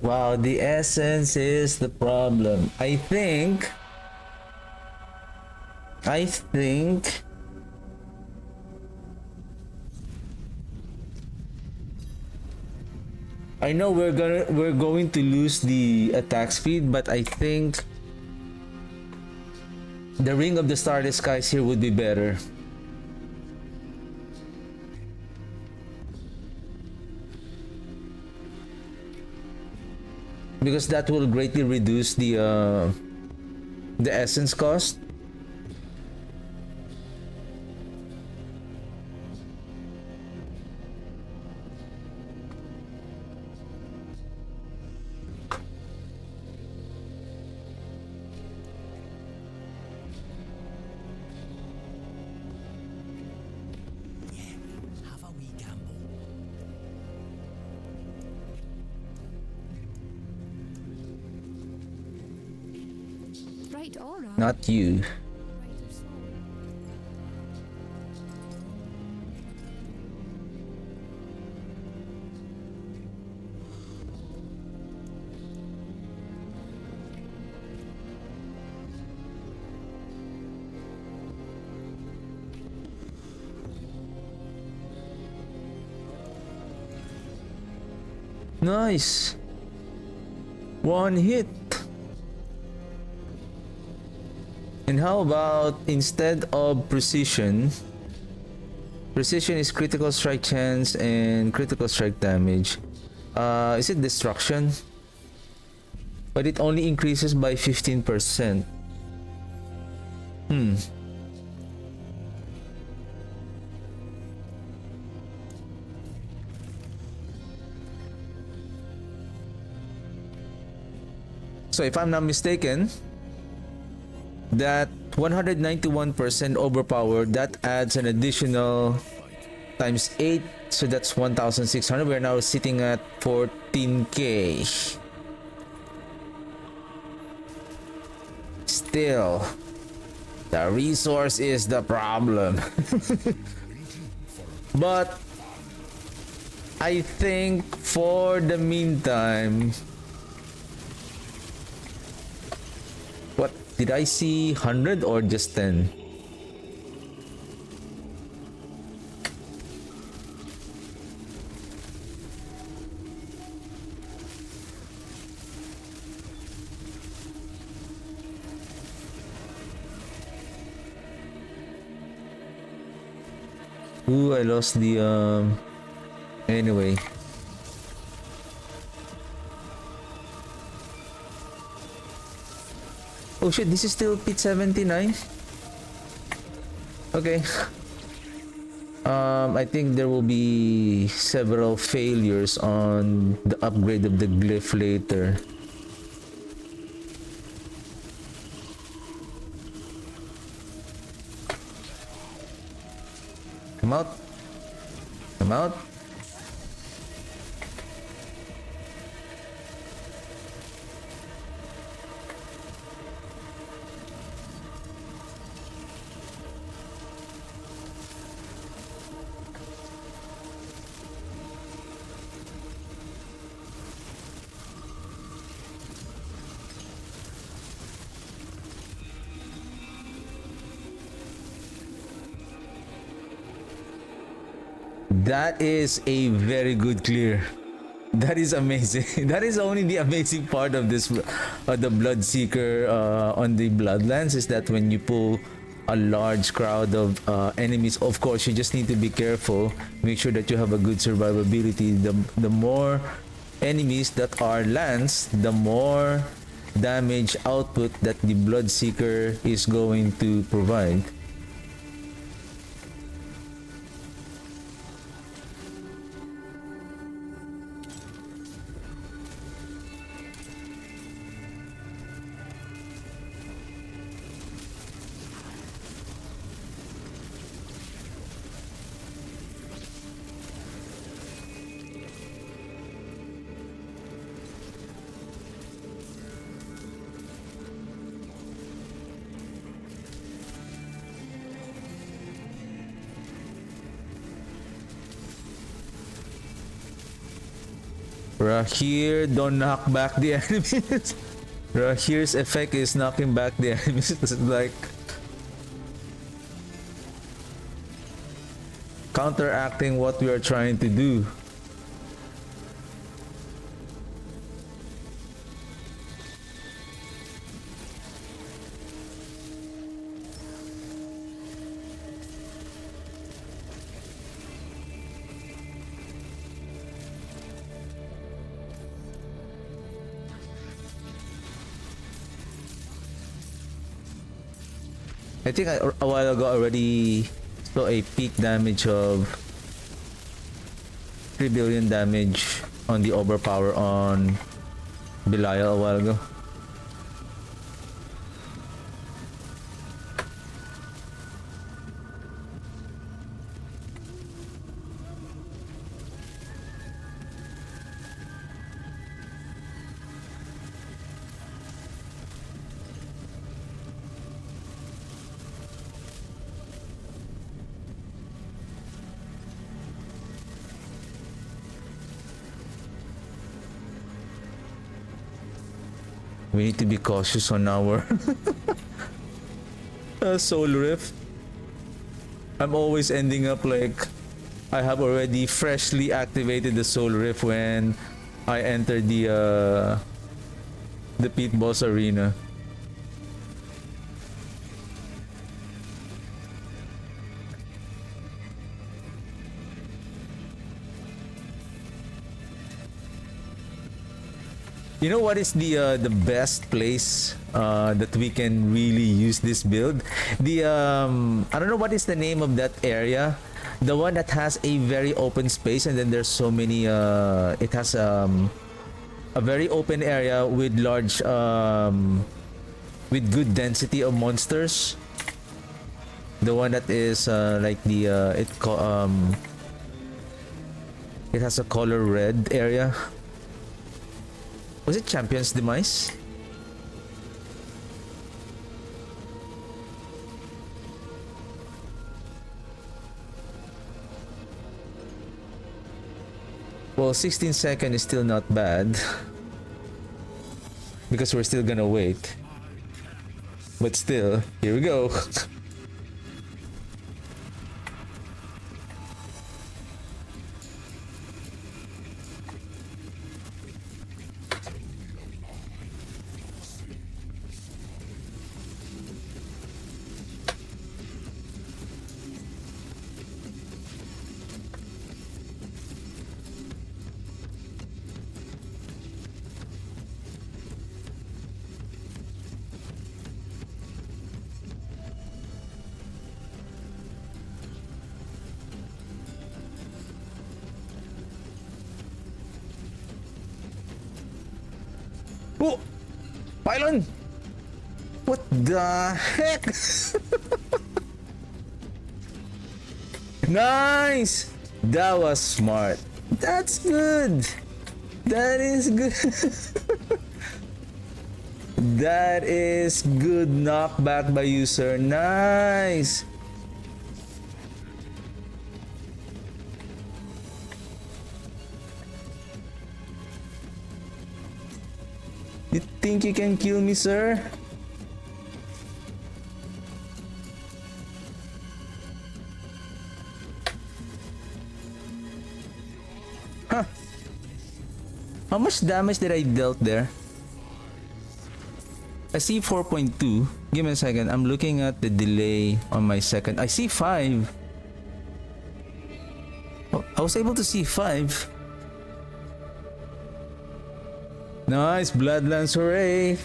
Wow, the essence is the problem. I think I know we're going to lose the attack speed, but I think the Ring of the Starless Skies here would be better. Because that will greatly reduce the essence cost. bright aura. Not you. Brighter soul. Nice. One hit. And how about instead of precision? Precision is critical strike chance and critical strike damage. Is it destruction? But it only increases by 15%. So if I'm not mistaken, that 191% overpowered, that adds an additional times 8, so that's 1,600. We're now sitting at 14k. Still, the resource is the problem. But I think for the meantime, what did I see? 100 or just 10? Ooh, I lost the anyway. Oh shit, this is still pit 79. Okay. I think there will be several failures on the upgrade of the glyph later. Come out. Come out. That is a very good clear. That is amazing. That is only the amazing part of this, the Bloodseeker on the Bloodlands, is that when you pull a large crowd of enemies, of course you just need to be careful. Make sure that you have a good survivability. The more enemies that are lands, the more damage output that the Bloodseeker is going to provide. Rahir, don't knock back the enemies. Rahir's effect is knocking back the enemies. It's like counteracting what we are trying to do. I think a while ago already saw a peak damage of 3 billion damage on the overpower on Belial a while ago. We need to be cautious on our soul rift. I'm always ending up like I have already freshly activated the soul rift when I enter the pit boss arena. You know what is the best place that we can really use this build? The I don't know what is the name of that area. The one that has a very open space and then there's so many it has a very open area with large with good density of monsters. The one that is like the it has a color red area. Was it Champion's Demise? Well, 16 seconds is still not bad. Because we're still gonna wait. But still, here we go. Oh! Pylon! What the heck? Nice! That was smart. That's good. That is good. That is good knockback by you, sir. Nice. You think you can kill me, sir? Huh. How much damage did I dealt there? I see 4.2. Give me a second. I'm looking at the delay on my second. I see 5. Oh, I was able to see 5. Nice, Bloodlands, hooray!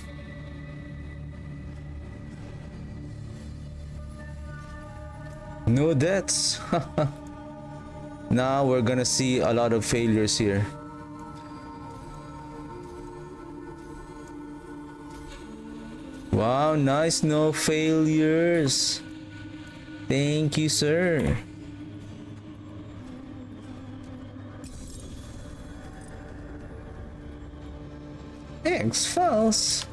No deaths. Now we're gonna see a lot of failures here. Wow, nice, no failures. Thank you, sir. Thanks, false.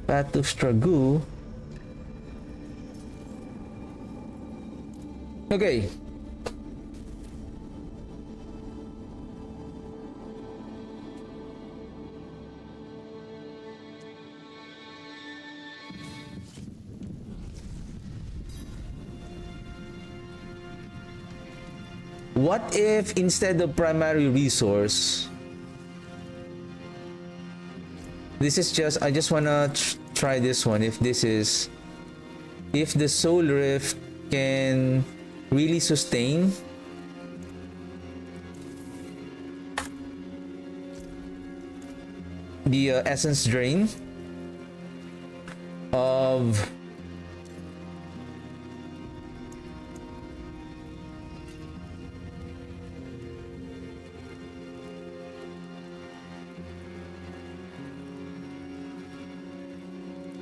Path of Struggle. Okay. What if instead of primary resource, this is just, I just wanna try this one. If this is, if the Soul Rift can really sustain the essence drain of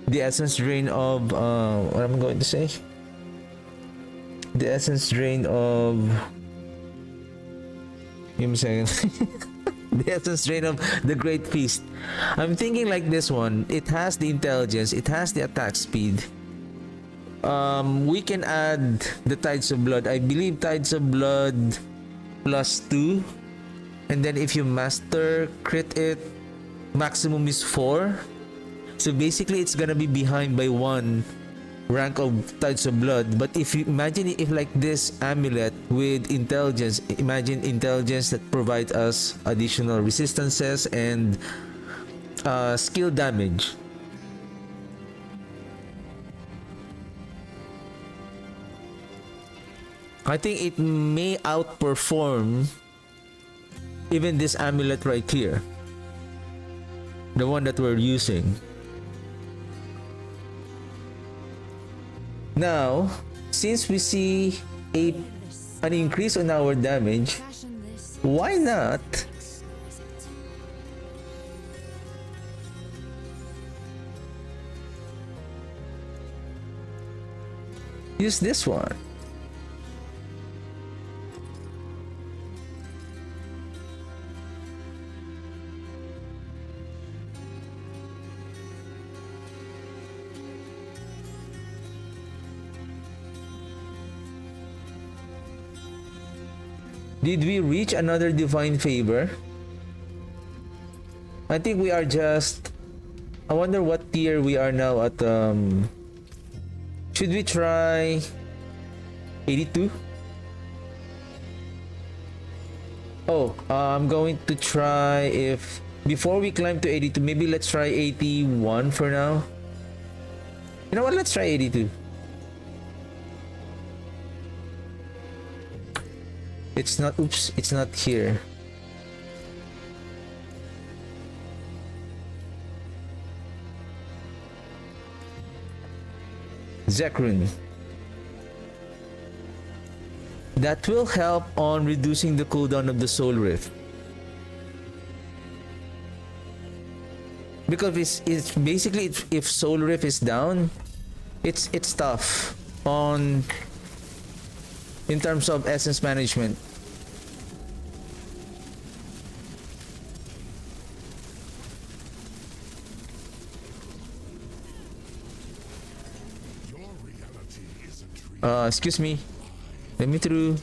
the essence drain of what am I going to say? The essence drain of, give me a second. The essence drain of the Great Feast. I'm thinking like this one. It has the intelligence, it has the attack speed. We can add the Tides of Blood. I believe Tides of Blood +2 and then if you master crit it, maximum is 4. So basically it's gonna be behind by 1 rank of Tides of Blood. But if you imagine if like this amulet with intelligence, imagine intelligence that provides us additional resistances and skill damage. I think it may outperform even this amulet right here, the one that we're using. Now, since we see an increase on our damage, Fashion this. why not use this one? Did we reach another divine favor? I think we are just... I wonder what tier we are now at. Should we try 82? Oh, I'm going to try if... Before we climb to 82, maybe let's try 81 for now. You know what? Let's try 82. It's not, oops, it's not here. Zekrun. That will help on reducing the cooldown of the Soul Rift. Because it's basically, if Soul Rift is down, it's tough on in terms of essence management. Excuse me. Let me through.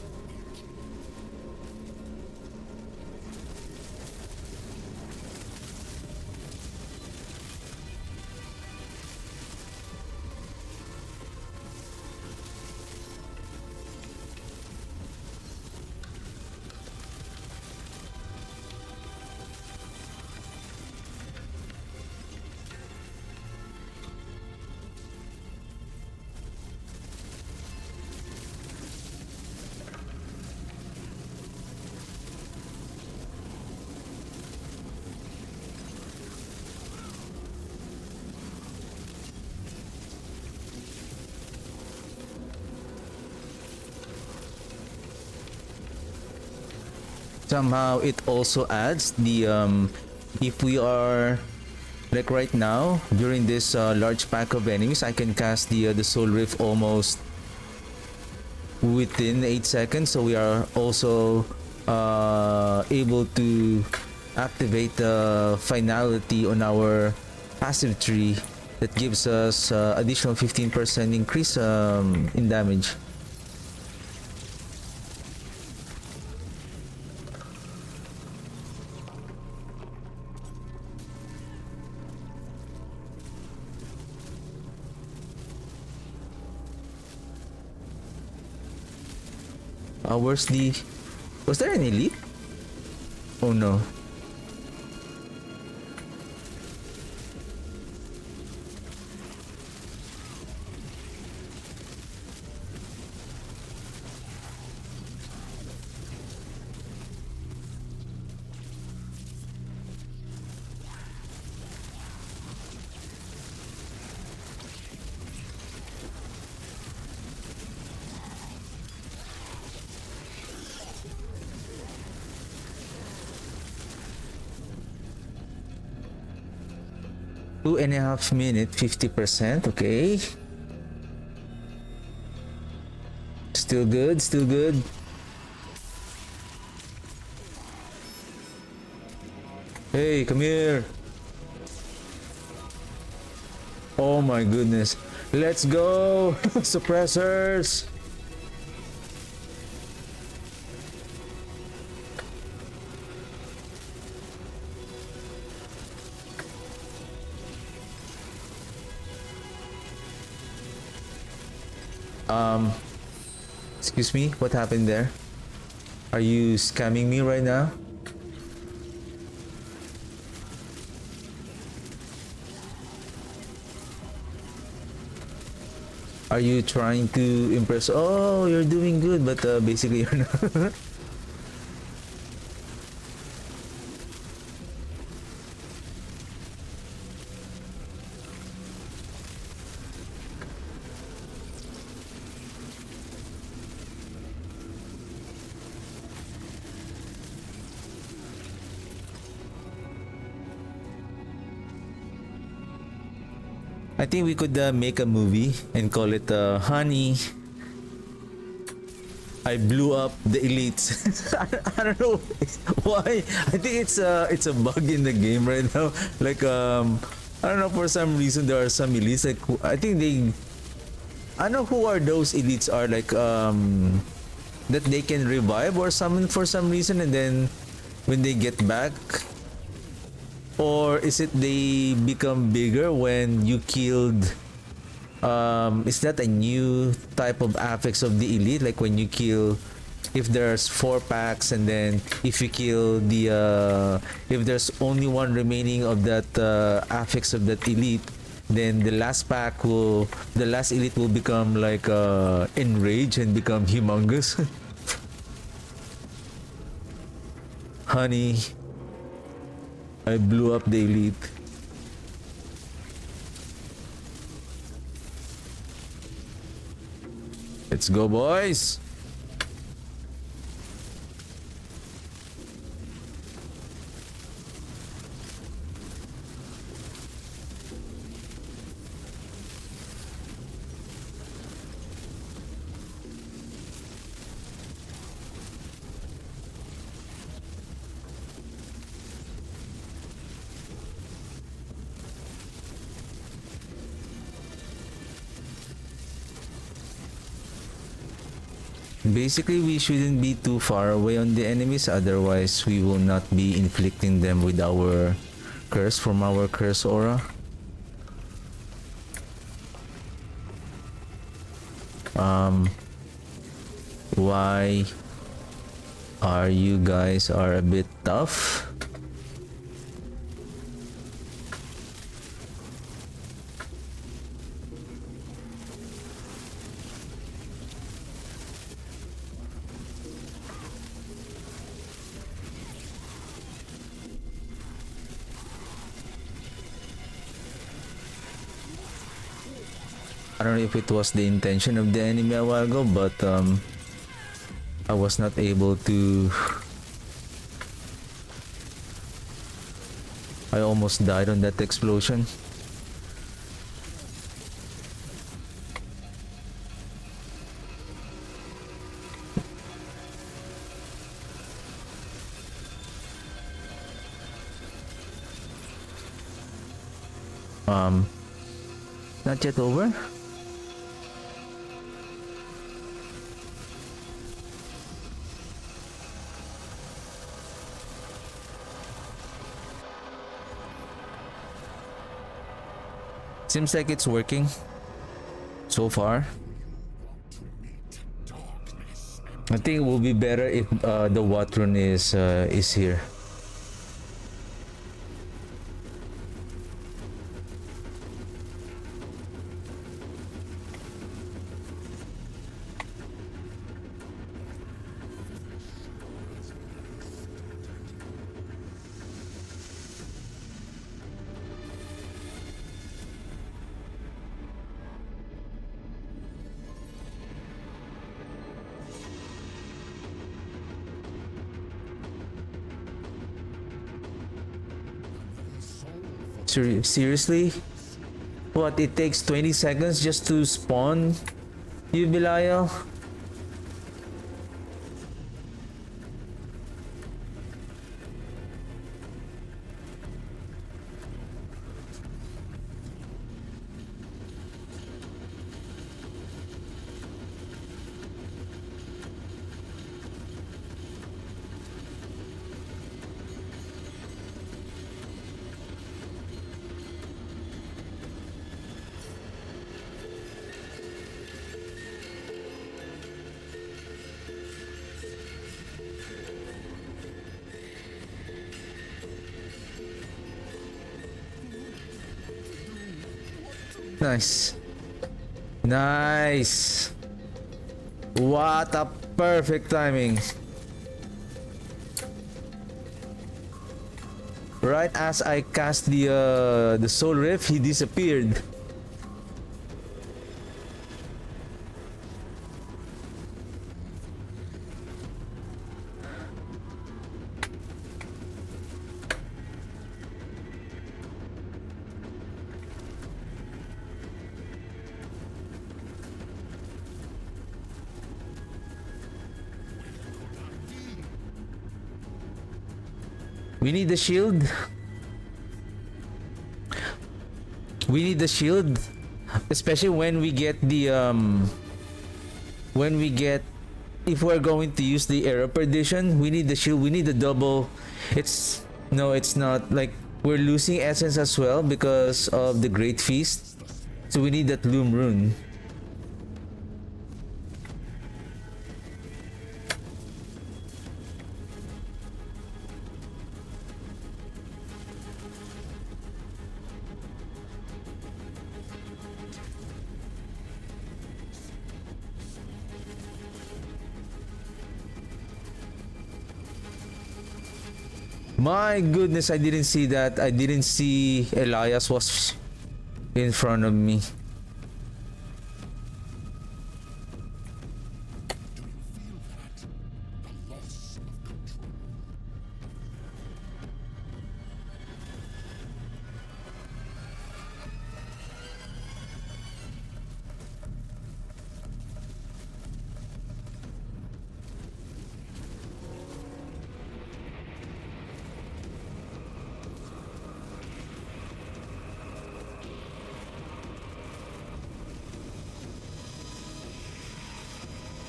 Somehow it also adds the if we are like right now during this large pack of enemies, I can cast the Soul Rift almost within 8 seconds, so we are also able to activate the finality on our passive tree that gives us additional 15% increase in damage. Where's the... Was there any leak? Oh no. Two and a half minute, 50%. Okay. Still good, still good. Hey, come here. Oh my goodness. Let's go. Suppressors. Excuse me, what happened there? Are you scamming me right now? Are you trying to impress? Oh, you're doing good, but basically you're not. I think we could make a movie and call it Honey, I blew up the elites. I don't know why. I think it's a bug in the game right now. Like I don't know, for some reason there are some elites like I think they, I don't know who are those elites are, like that they can revive or summon for some reason, and then when they get back, or is it they become bigger when you killed, is that a new type of affix of the elite, like when you kill, if there's 4 packs and then if you kill the if there's only one remaining of that affix of that elite, then the last pack will, the last elite will become like enraged and become humongous. Honey, I blew up the elite. Let's go, boys. Basically, we shouldn't be too far away on the enemies, otherwise we will not be inflicting them with our curse from our curse aura. Why are you guys are a bit tough? I don't know if it was the intention of the enemy a while ago, but I was not able to. I almost died on that explosion. Not yet over? Seems like it's working so far. I think it will be better if the Watron is here. Seriously? What, it takes 20 seconds just to spawn you, Belial? Nice. Nice. What a perfect timing. Right as I cast the soul rift, he disappeared. We need the shield. We need the shield, especially when we get the if we're going to use the arrow perdition, we need the shield. We need the double. It's no, it's not like we're losing essence as well because of the great feast. So we need that loom rune. My goodness, I didn't see that. I didn't see Elias was in front of me.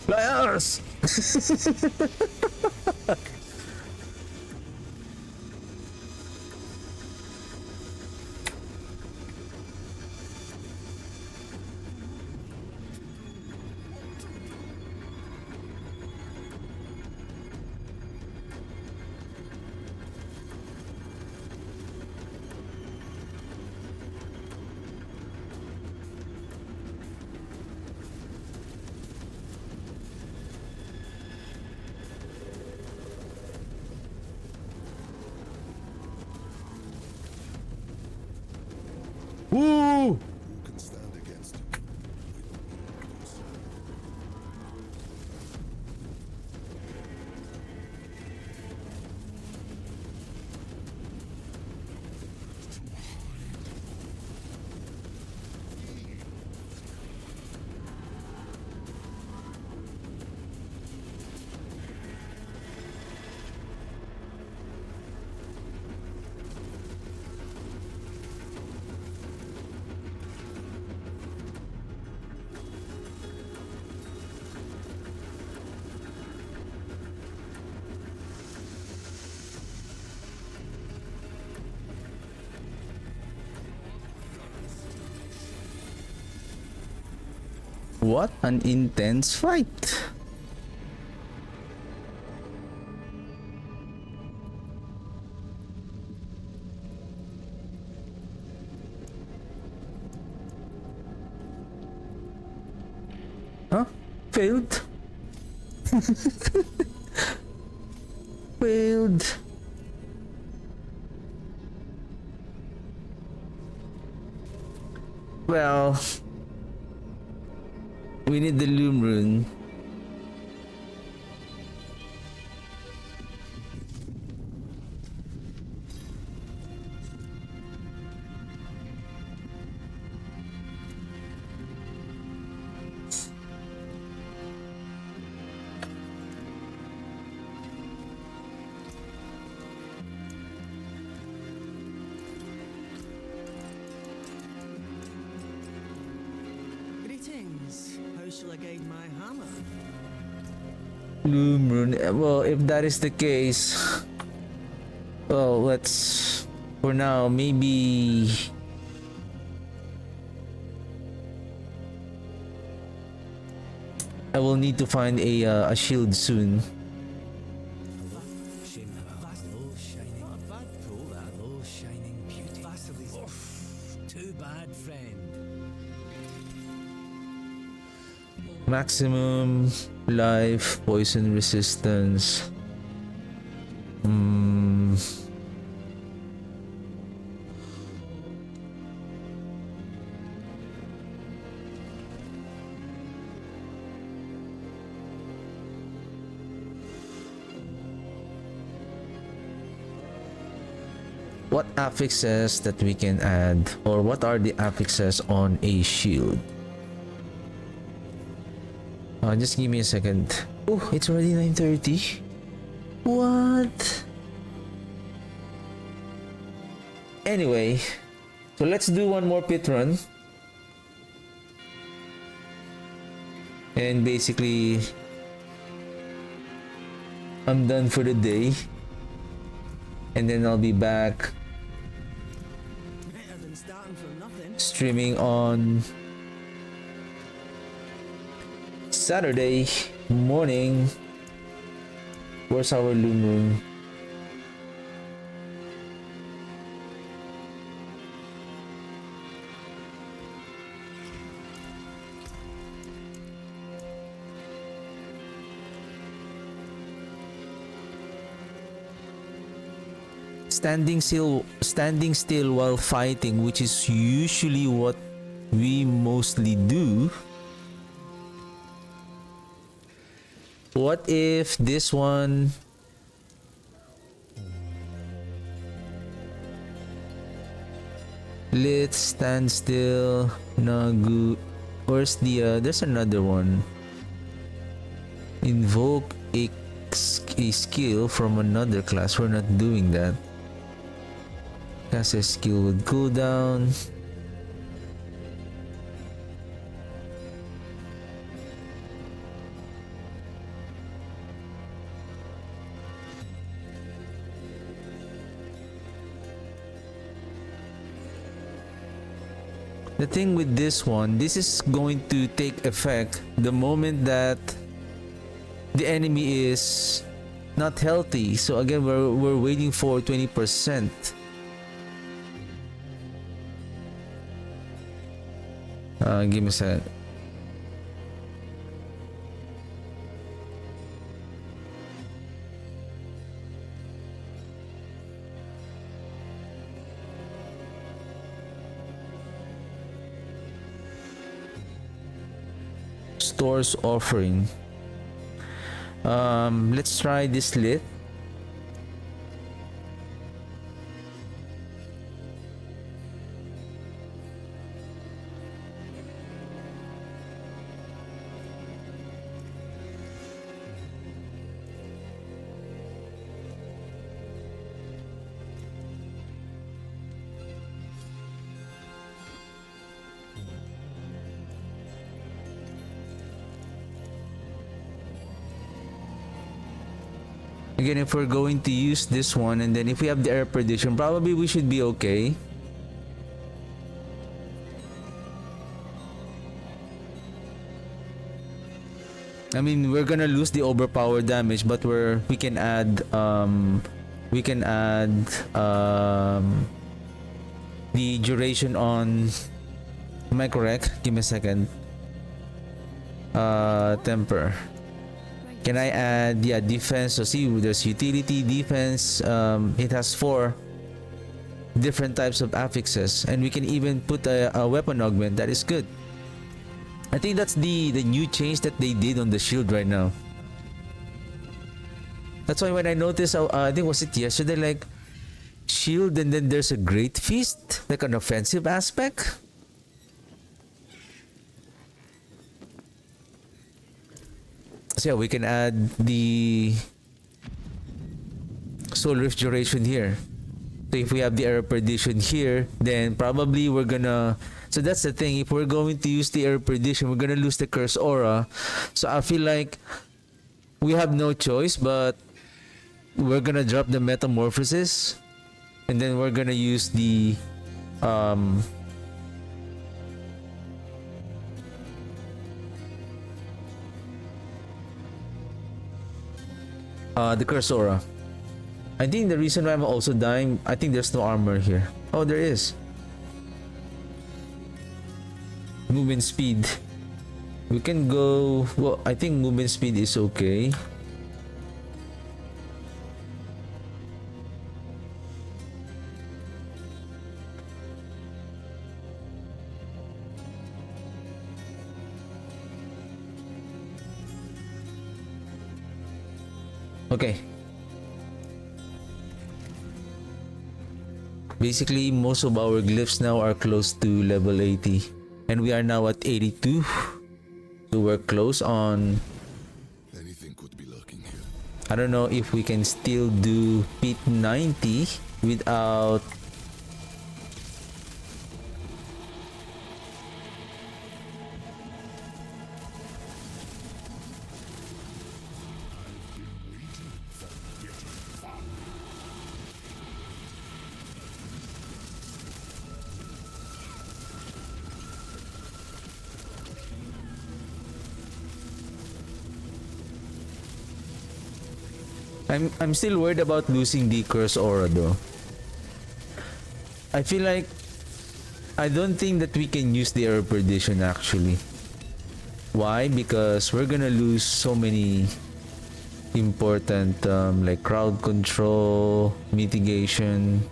Liars! Woo! Who can stand against it? What an intense fight. Huh? Failed? Failed. Well, we need the loom rune. Greetings. How shall I guide my hammer? Loom rune. Well, if that is the case, well, let's for now maybe I will need to find a shield soon. Too bad, friend. Maximum life, poison resistance. What affixes that we can add, or what are the affixes on a shield? Just give me a second. Oh, it's already 9:30. What? Anyway, so let's do one more pit run. And basically, I'm done for the day. And then I'll be back Better than starting from nothing. streaming on Saturday morning. Where's our new moon? Standing still while fighting, which is usually what we mostly do. What if this one let's stand still, Nagu. Where's the there's another one. Invoke a skill from another class. We're not doing that. Cast a skill with cooldown. The thing with this one, this is going to take effect the moment that the enemy is not healthy. So again, we're waiting for 20%. Give me a second. Store's offering. Let's try this lit. Again, if we're going to use this one, and then if we have the air perdition, probably we should be okay. I mean, we're gonna lose the overpower damage, but we can add the duration on. Am I correct? Give me a second. Temper. Can I add, yeah, defense? So see, there's utility, defense. It has 4 different types of affixes, and we can even put a weapon augment. That is good. I think that's the new change that they did on the shield right now. That's why when I noticed, I think was it yesterday, like shield, and then there's a great feast, like an offensive aspect. So yeah, we can add the soul rift duration here. So if we have the air perdition here, then probably we're gonna. So that's the thing. If we're going to use the air perdition, we're gonna lose the curse aura. So I feel like we have no choice, but we're gonna drop the metamorphosis, and then we're gonna use the curse aura. I think the reason why I'm also dying, I think there's no armor here. Oh, there is. Movement speed. We can go. Well, I think movement speed is okay. Okay. Basically, most of our glyphs now are close to level 80. And we are now at 82. So we're close on... Anything could be lurking here. I don't know if we can still do pit 90 without... I'm still worried about losing the curse aura though. I feel like I don't think that we can use the air perdition actually. Why? Because we're gonna lose so many important like crowd control, mitigation.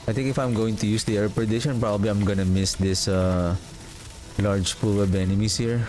I think if I'm going to use the air perdition, probably I'm gonna miss this large pool of enemies here.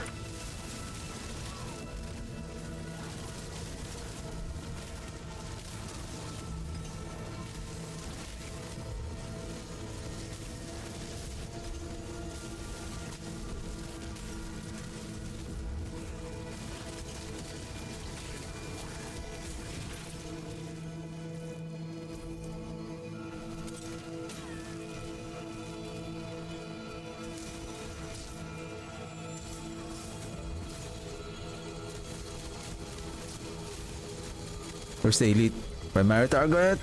Where's the elite? Primary target.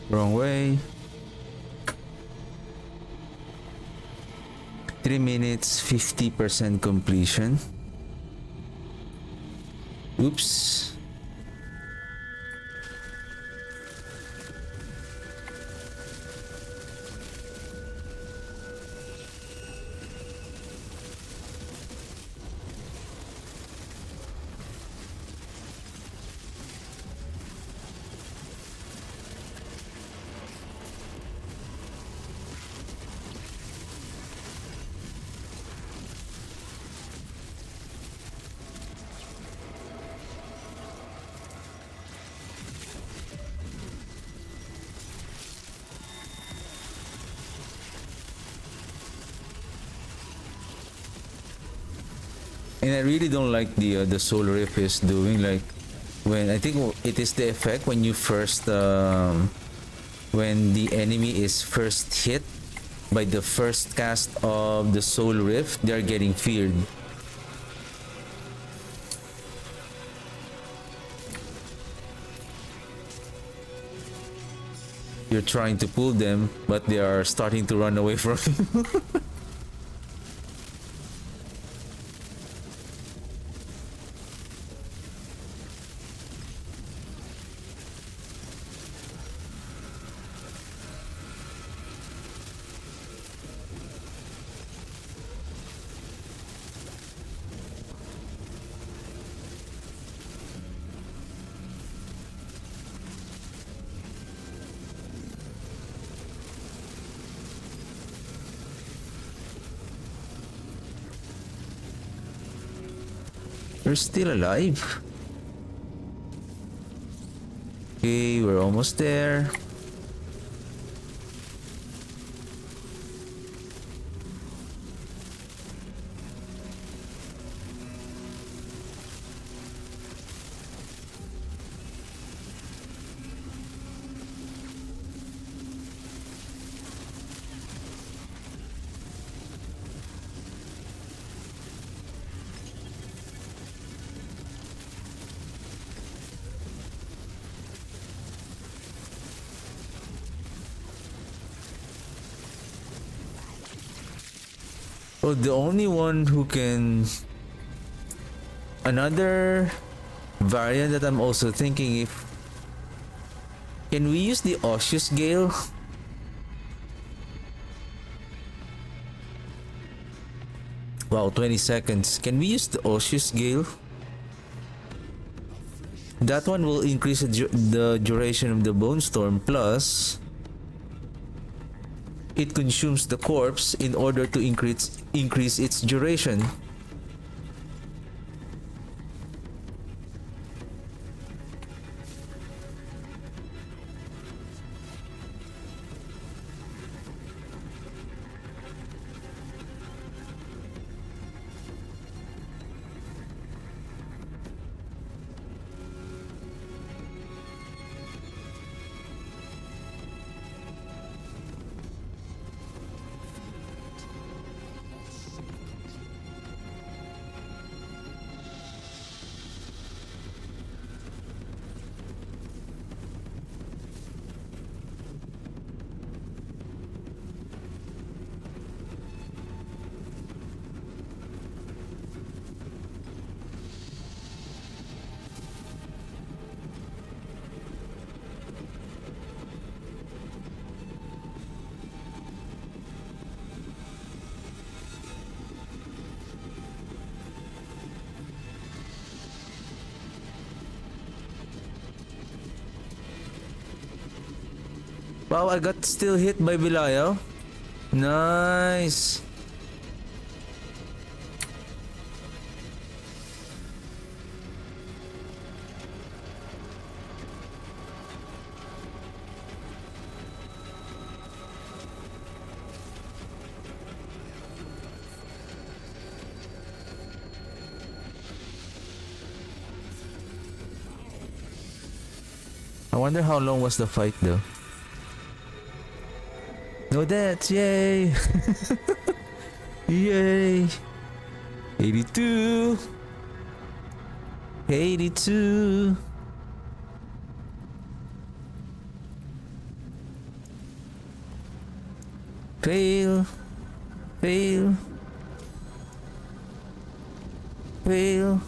Wrong way. 3 minutes, 50% completion. Oops. And I really don't like the soul rift is doing, like when I think it is the effect when you first when the enemy is first hit by the first cast of the soul rift, they are getting feared. You're trying to pull them, but they are starting to run away from you. we're still alive. Okay, we're almost there. Oh, the only one who can... Another variant that I'm also thinking if... Can we use the Osseous Gale? Wow, 20 seconds. Can we use the Osseous Gale? That one will increase the duration of the Bone Storm, plus it consumes the corpse in order to increase its duration. Wow, I got still hit by Belial. Nice. I wonder how long was the fight though. No deaths, yay! Yay! 82! 82! Fail! Fail! Fail!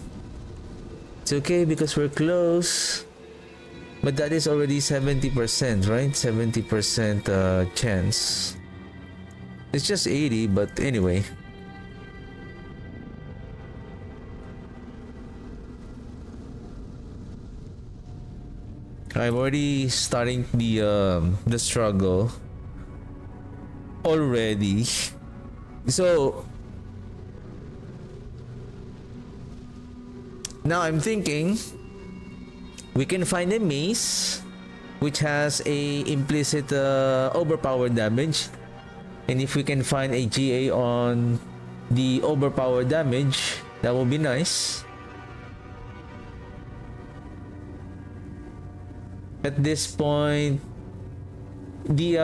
It's okay because we're close. But that is already 70%, right? 70% chance. It's just 80, but anyway. I'm already starting the struggle already. So now I'm thinking we can find a mace which has a implicit overpower damage, and if we can find a GA on the overpower damage, that would be nice. At this point, the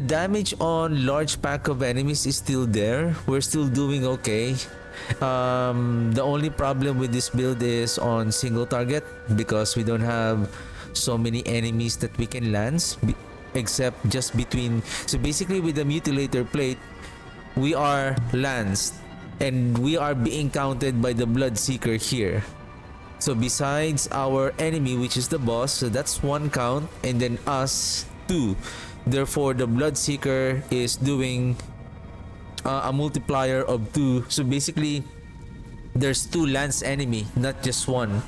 damage on large pack of enemies is still there. We're still doing okay. The only problem with this build is on single target, because we don't have so many enemies that we can lance except just between. So basically with the mutilator plate, we are lanced and we are being counted by the bloodseeker here. So besides our enemy, which is the boss, so that's one count, and then us two. Therefore the bloodseeker is doing a multiplier of 2. So basically there's 2 lance enemy, not just one.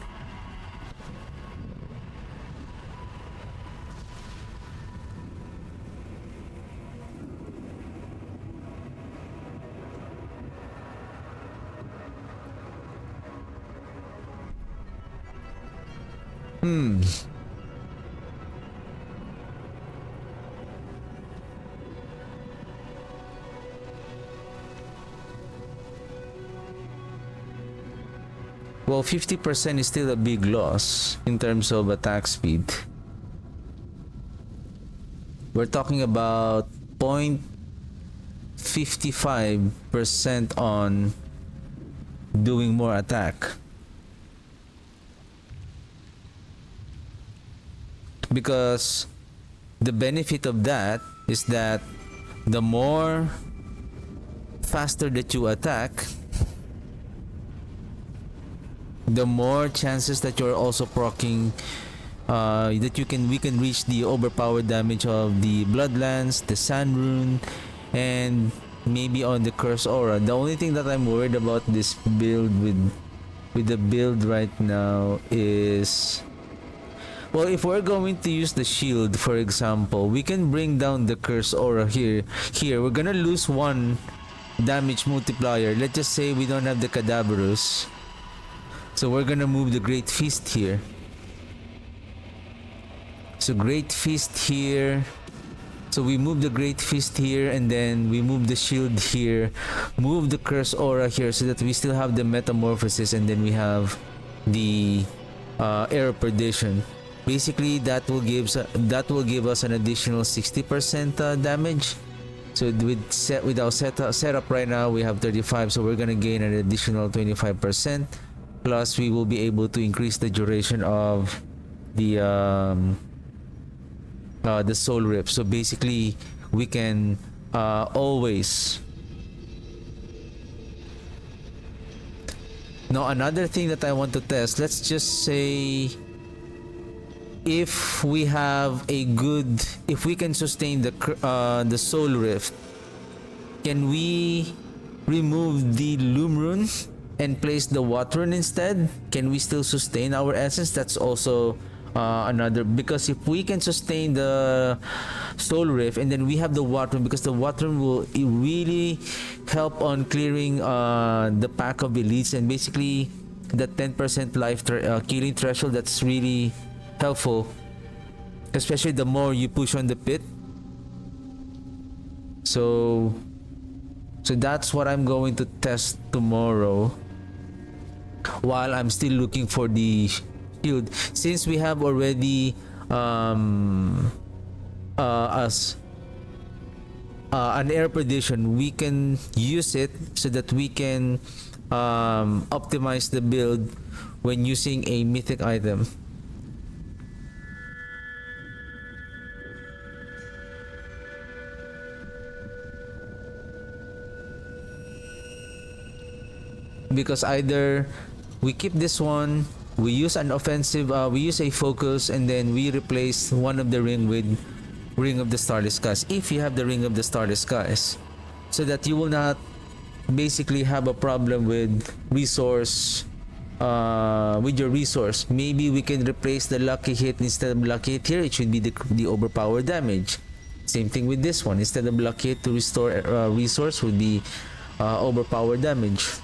Well, 50% is still a big loss in terms of attack speed. We're talking about 0.55% on doing more attack. Because the benefit of that is that the more faster that you attack, the more chances that you're also proccing that we can reach the overpowered damage of the Bloodlands, the Sand Rune, and maybe on the Curse Aura. The only thing that I'm worried about this build with the build right now is, well, if we're going to use the shield, for example, we can bring down the Curse Aura here. We're gonna lose one damage multiplier. Let's just say we don't have the Cadaverous. So we're gonna move the Great Feast here. So Great Feast here. So we move the Great Feast here, and then we move the shield here. Move the Curse Aura here so that we still have the Metamorphosis, and then we have the Air of Perdition. Basically, that will give us an additional 60% damage. So with our setup right now, we have 35, so we're gonna gain an additional 25%. Plus, we will be able to increase the duration of the Soul Rift. So basically, we can always. Now, another thing that I want to test. Let's just say, if we can sustain the Soul Rift, can we remove the Loom Rune and place the Water Rune instead? Can we still sustain our essence? That's also another, because if we can sustain the Soul Rift and then we have the Water Rune, because the Water Rune will really help on clearing the pack of elites, and basically the 10% life killing threshold, that's really helpful, especially the more you push on the pit. So that's what I'm going to test tomorrow, while I'm still looking for the shield. Since we have already an Air Perdition, we can use it so that we can optimize the build when using a mythic item. Because either we keep this one, we use an offensive, we use a focus, and then we replace one of the ring with Ring of the Starless Skies, if you have the Ring of the Starless Skies, so that you will not basically have a problem with resource, with your resource. Maybe we can replace the lucky hit. Instead of lucky hit here, it should be the overpowered damage. Same thing with this one. Instead of lucky hit to restore resource, would be overpowered damage.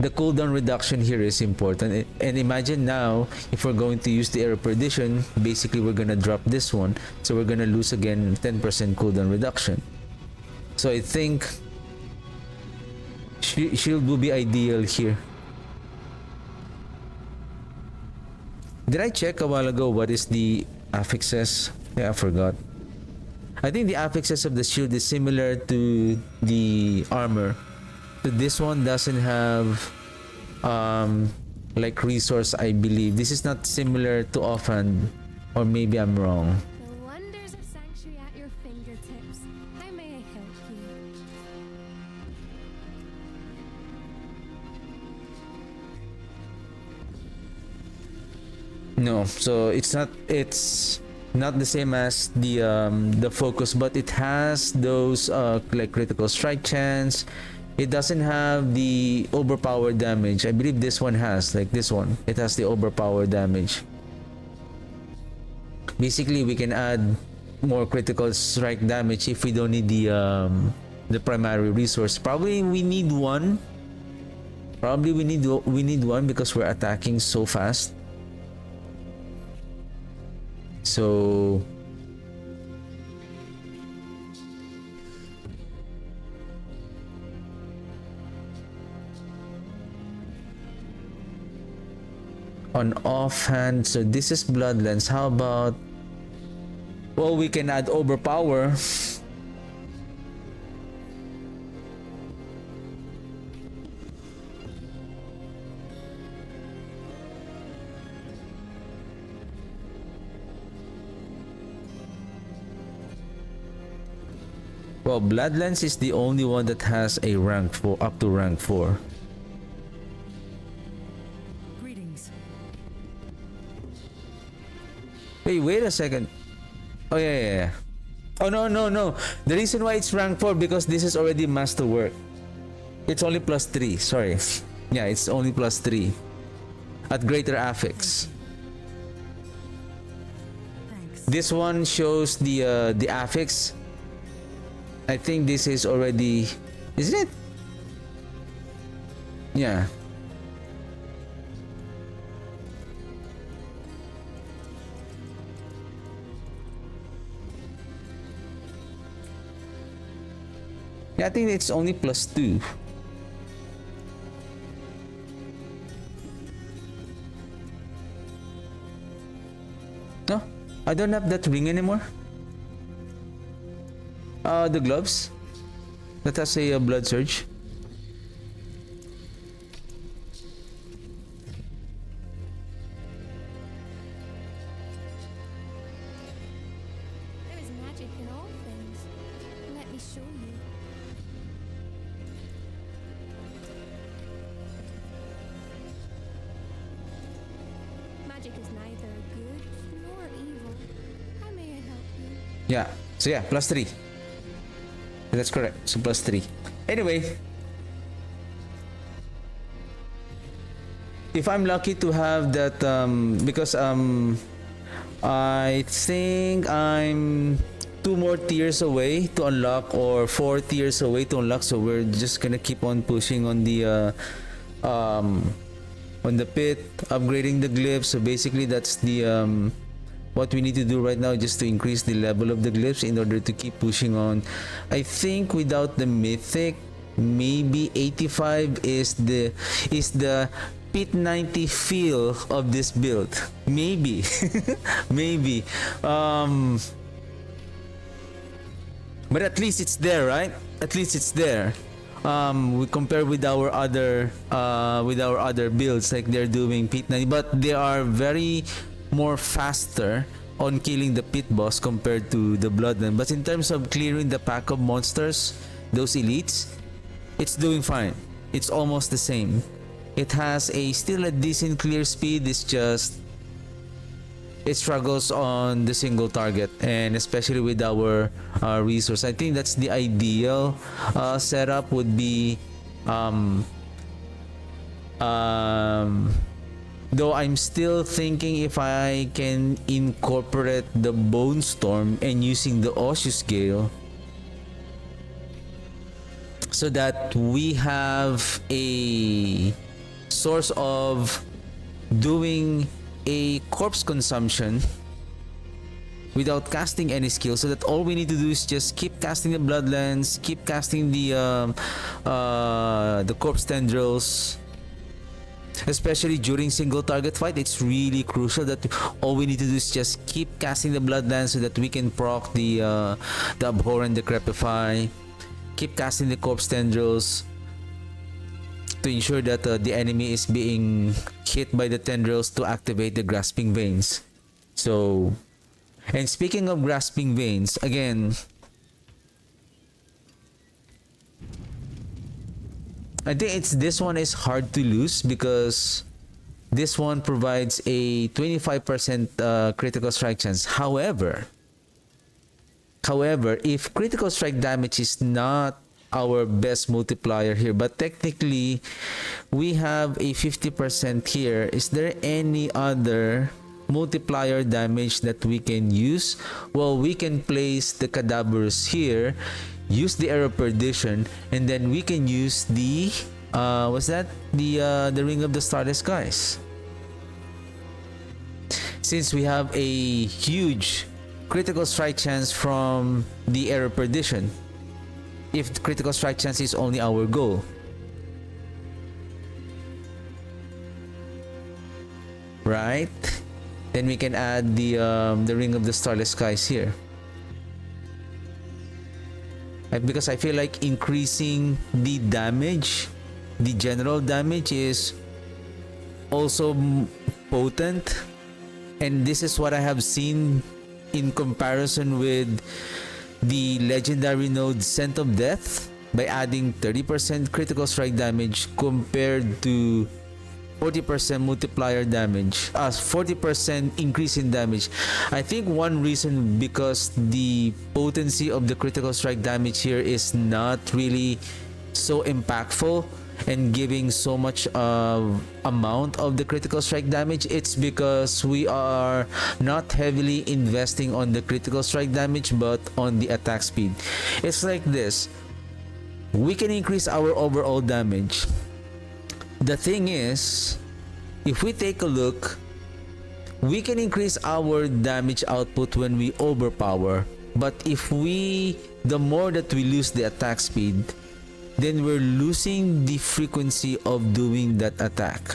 The cooldown reduction here is important, and imagine now if we're going to use the Air of Perdition, basically we're gonna drop this one, so we're gonna lose again 10% cooldown reduction. So I think shield will be ideal here. Did I check a while ago what is the affixes? Yeah, I forgot. I think the affixes of the shield is similar to the armor. So this one doesn't have like resource, I believe. This is not similar to Offhand, or maybe I'm wrong. The wonders of Sanctuary at your fingertips. How may I help you? No, so it's not the same as the focus, but it has those like critical strike chance. It doesn't have the overpowered damage. I believe this one has, like this one, it has the overpowered damage. Basically, we can add more critical strike damage if we don't need the primary resource. Probably we need one. Probably we need one because we're attacking so fast. So on offhand, so this is Bloodlands. How about, well, we can add Overpower. Well, Bloodlands is the only one that has a rank 4, up to rank 4. Greetings. Hey, wait a second. Oh yeah. Oh no. The reason why it's rank 4 because this is already masterwork. It's only plus 3. Sorry. Yeah, it's only plus 3 at greater affix. Thanks. This one shows the affix. I think this is already, isn't it? Yeah. Yeah, I think it's only plus 2. No, I don't have that ring anymore. The gloves that has a blood surge. There is magic in all things. Let me show you. Magic is neither good nor evil. How may I help you? Yeah. So yeah, plus 3. That's correct. So plus 3. Anyway, if I'm lucky to have that, because I think I'm 2 more tiers away to unlock, or 4 tiers away to unlock. So we're just gonna keep on pushing on the pit, upgrading the glyphs. So basically, that's the what we need to do right now, just to increase the level of the glyphs in order to keep pushing on. I think without the mythic, maybe 85 is the pit 90 feel of this build. Maybe. Maybe. But at least it's there, right? At least it's there. We compare with our other builds, like they're doing pit 90, but they are very more faster on killing the pit boss compared to the Bloodline. But in terms of clearing the pack of monsters, those elites, it's doing fine. It's almost the same. It has still a decent clear speed. It's just it struggles on the single target, and especially with our resource. I think that's the ideal setup would be though I'm still thinking if I can incorporate the Bone Storm and using the Osseous Gale, so that we have a source of doing a corpse consumption without casting any skill, so that all we need to do is just keep casting the Bloodlands, keep casting the corpse tendrils. Especially during single target fight, it's really crucial that all we need to do is just keep casting the Bloodlands so that we can proc the Abhor and Decrepify, keep casting the corpse tendrils to ensure that the enemy is being hit by the tendrils to activate the grasping veins. So, and speaking of grasping veins, again, I think this one is hard to lose because this one provides a 25% critical strike chance. However, if critical strike damage is not our best multiplier here, but technically we have a 50% here, is there any other multiplier damage that we can use? Well, we can place the cadavers here, use the arrow perdition, and then we can use the what's that? The ring of the starless skies. Since we have a huge critical strike chance from the arrow perdition, if the critical strike chance is only our goal. Right? Then we can add the ring of the starless skies here. Because I feel like increasing the damage, the general damage, is also potent, and this is what I have seen in comparison with the legendary node Scent of Death, by adding 30% critical strike damage compared to 40% multiplier damage, 40% increase in damage. I think one reason because the potency of the critical strike damage here is not really so impactful and giving so much amount of the critical strike damage, it's because we are not heavily investing on the critical strike damage but on the attack speed. It's like this: we can increase our overall damage. The thing is, if we take a look, we can increase our damage output when we overpower, but the more that we lose the attack speed, then we're losing the frequency of doing that attack.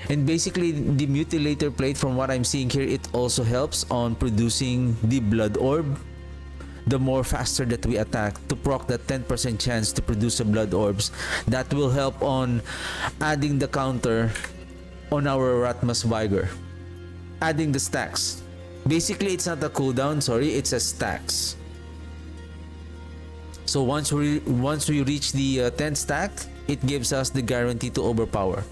And basically, the mutilator plate, from what I'm seeing here, it also helps on producing the blood orb. The more faster that we attack, to proc that 10% chance to produce a blood orbs, that will help on adding the counter on our Ratmas Vigor, adding the stacks. Basically, it's not a cooldown, sorry, it's a stacks. So once we reach the 10th stack, it gives us the guarantee to overpower,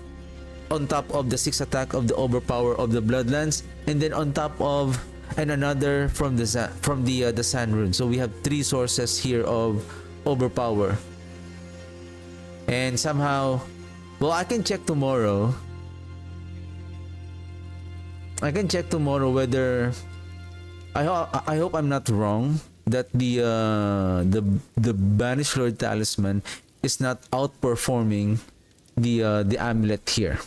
on top of the 6 attack of the overpower of the Bloodlands, and then on top of another from the Sand Rune. So we have 3 sources here of overpower. And somehow, well, I can check tomorrow. Whether I hope I'm not wrong that the Banished Lord Talisman is not outperforming the amulet here.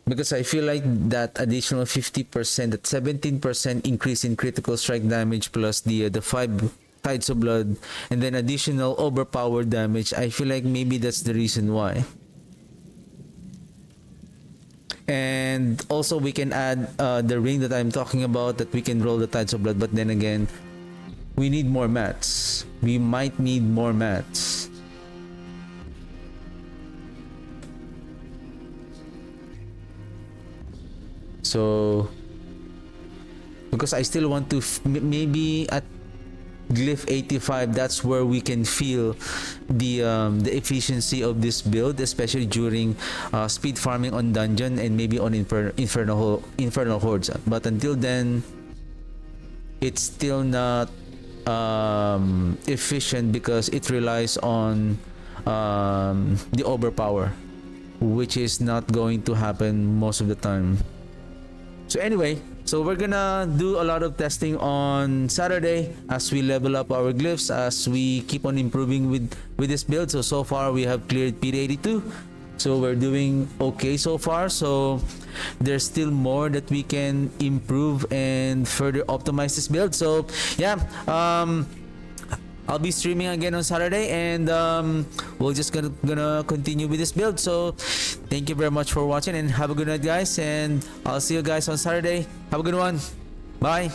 Because I feel like that additional 50%, that 17% increase in critical strike damage plus the 5 Tides of Blood and then additional overpowered damage, I feel like maybe that's the reason why. And also we can add the ring that I'm talking about, that we can roll the Tides of Blood, but then again, we need more mats. We might need more mats. So, because I still want to maybe at Glyph 85, that's where we can feel the efficiency of this build, especially during speed farming on dungeon and maybe on infernal hordes. But until then, it's still not efficient because it relies on the overpower, which is not going to happen most of the time. So anyway, so we're gonna do a lot of testing on Saturday as we level up our glyphs, as we keep on improving with this build. So far we have cleared P82, so we're doing okay so far. So there's still more that we can improve and further optimize this build. So yeah, I'll be streaming again on Saturday, and we're just gonna continue with this build. So thank you very much for watching, and have a good night, guys, and I'll see you guys on Saturday. Have a good one. Bye.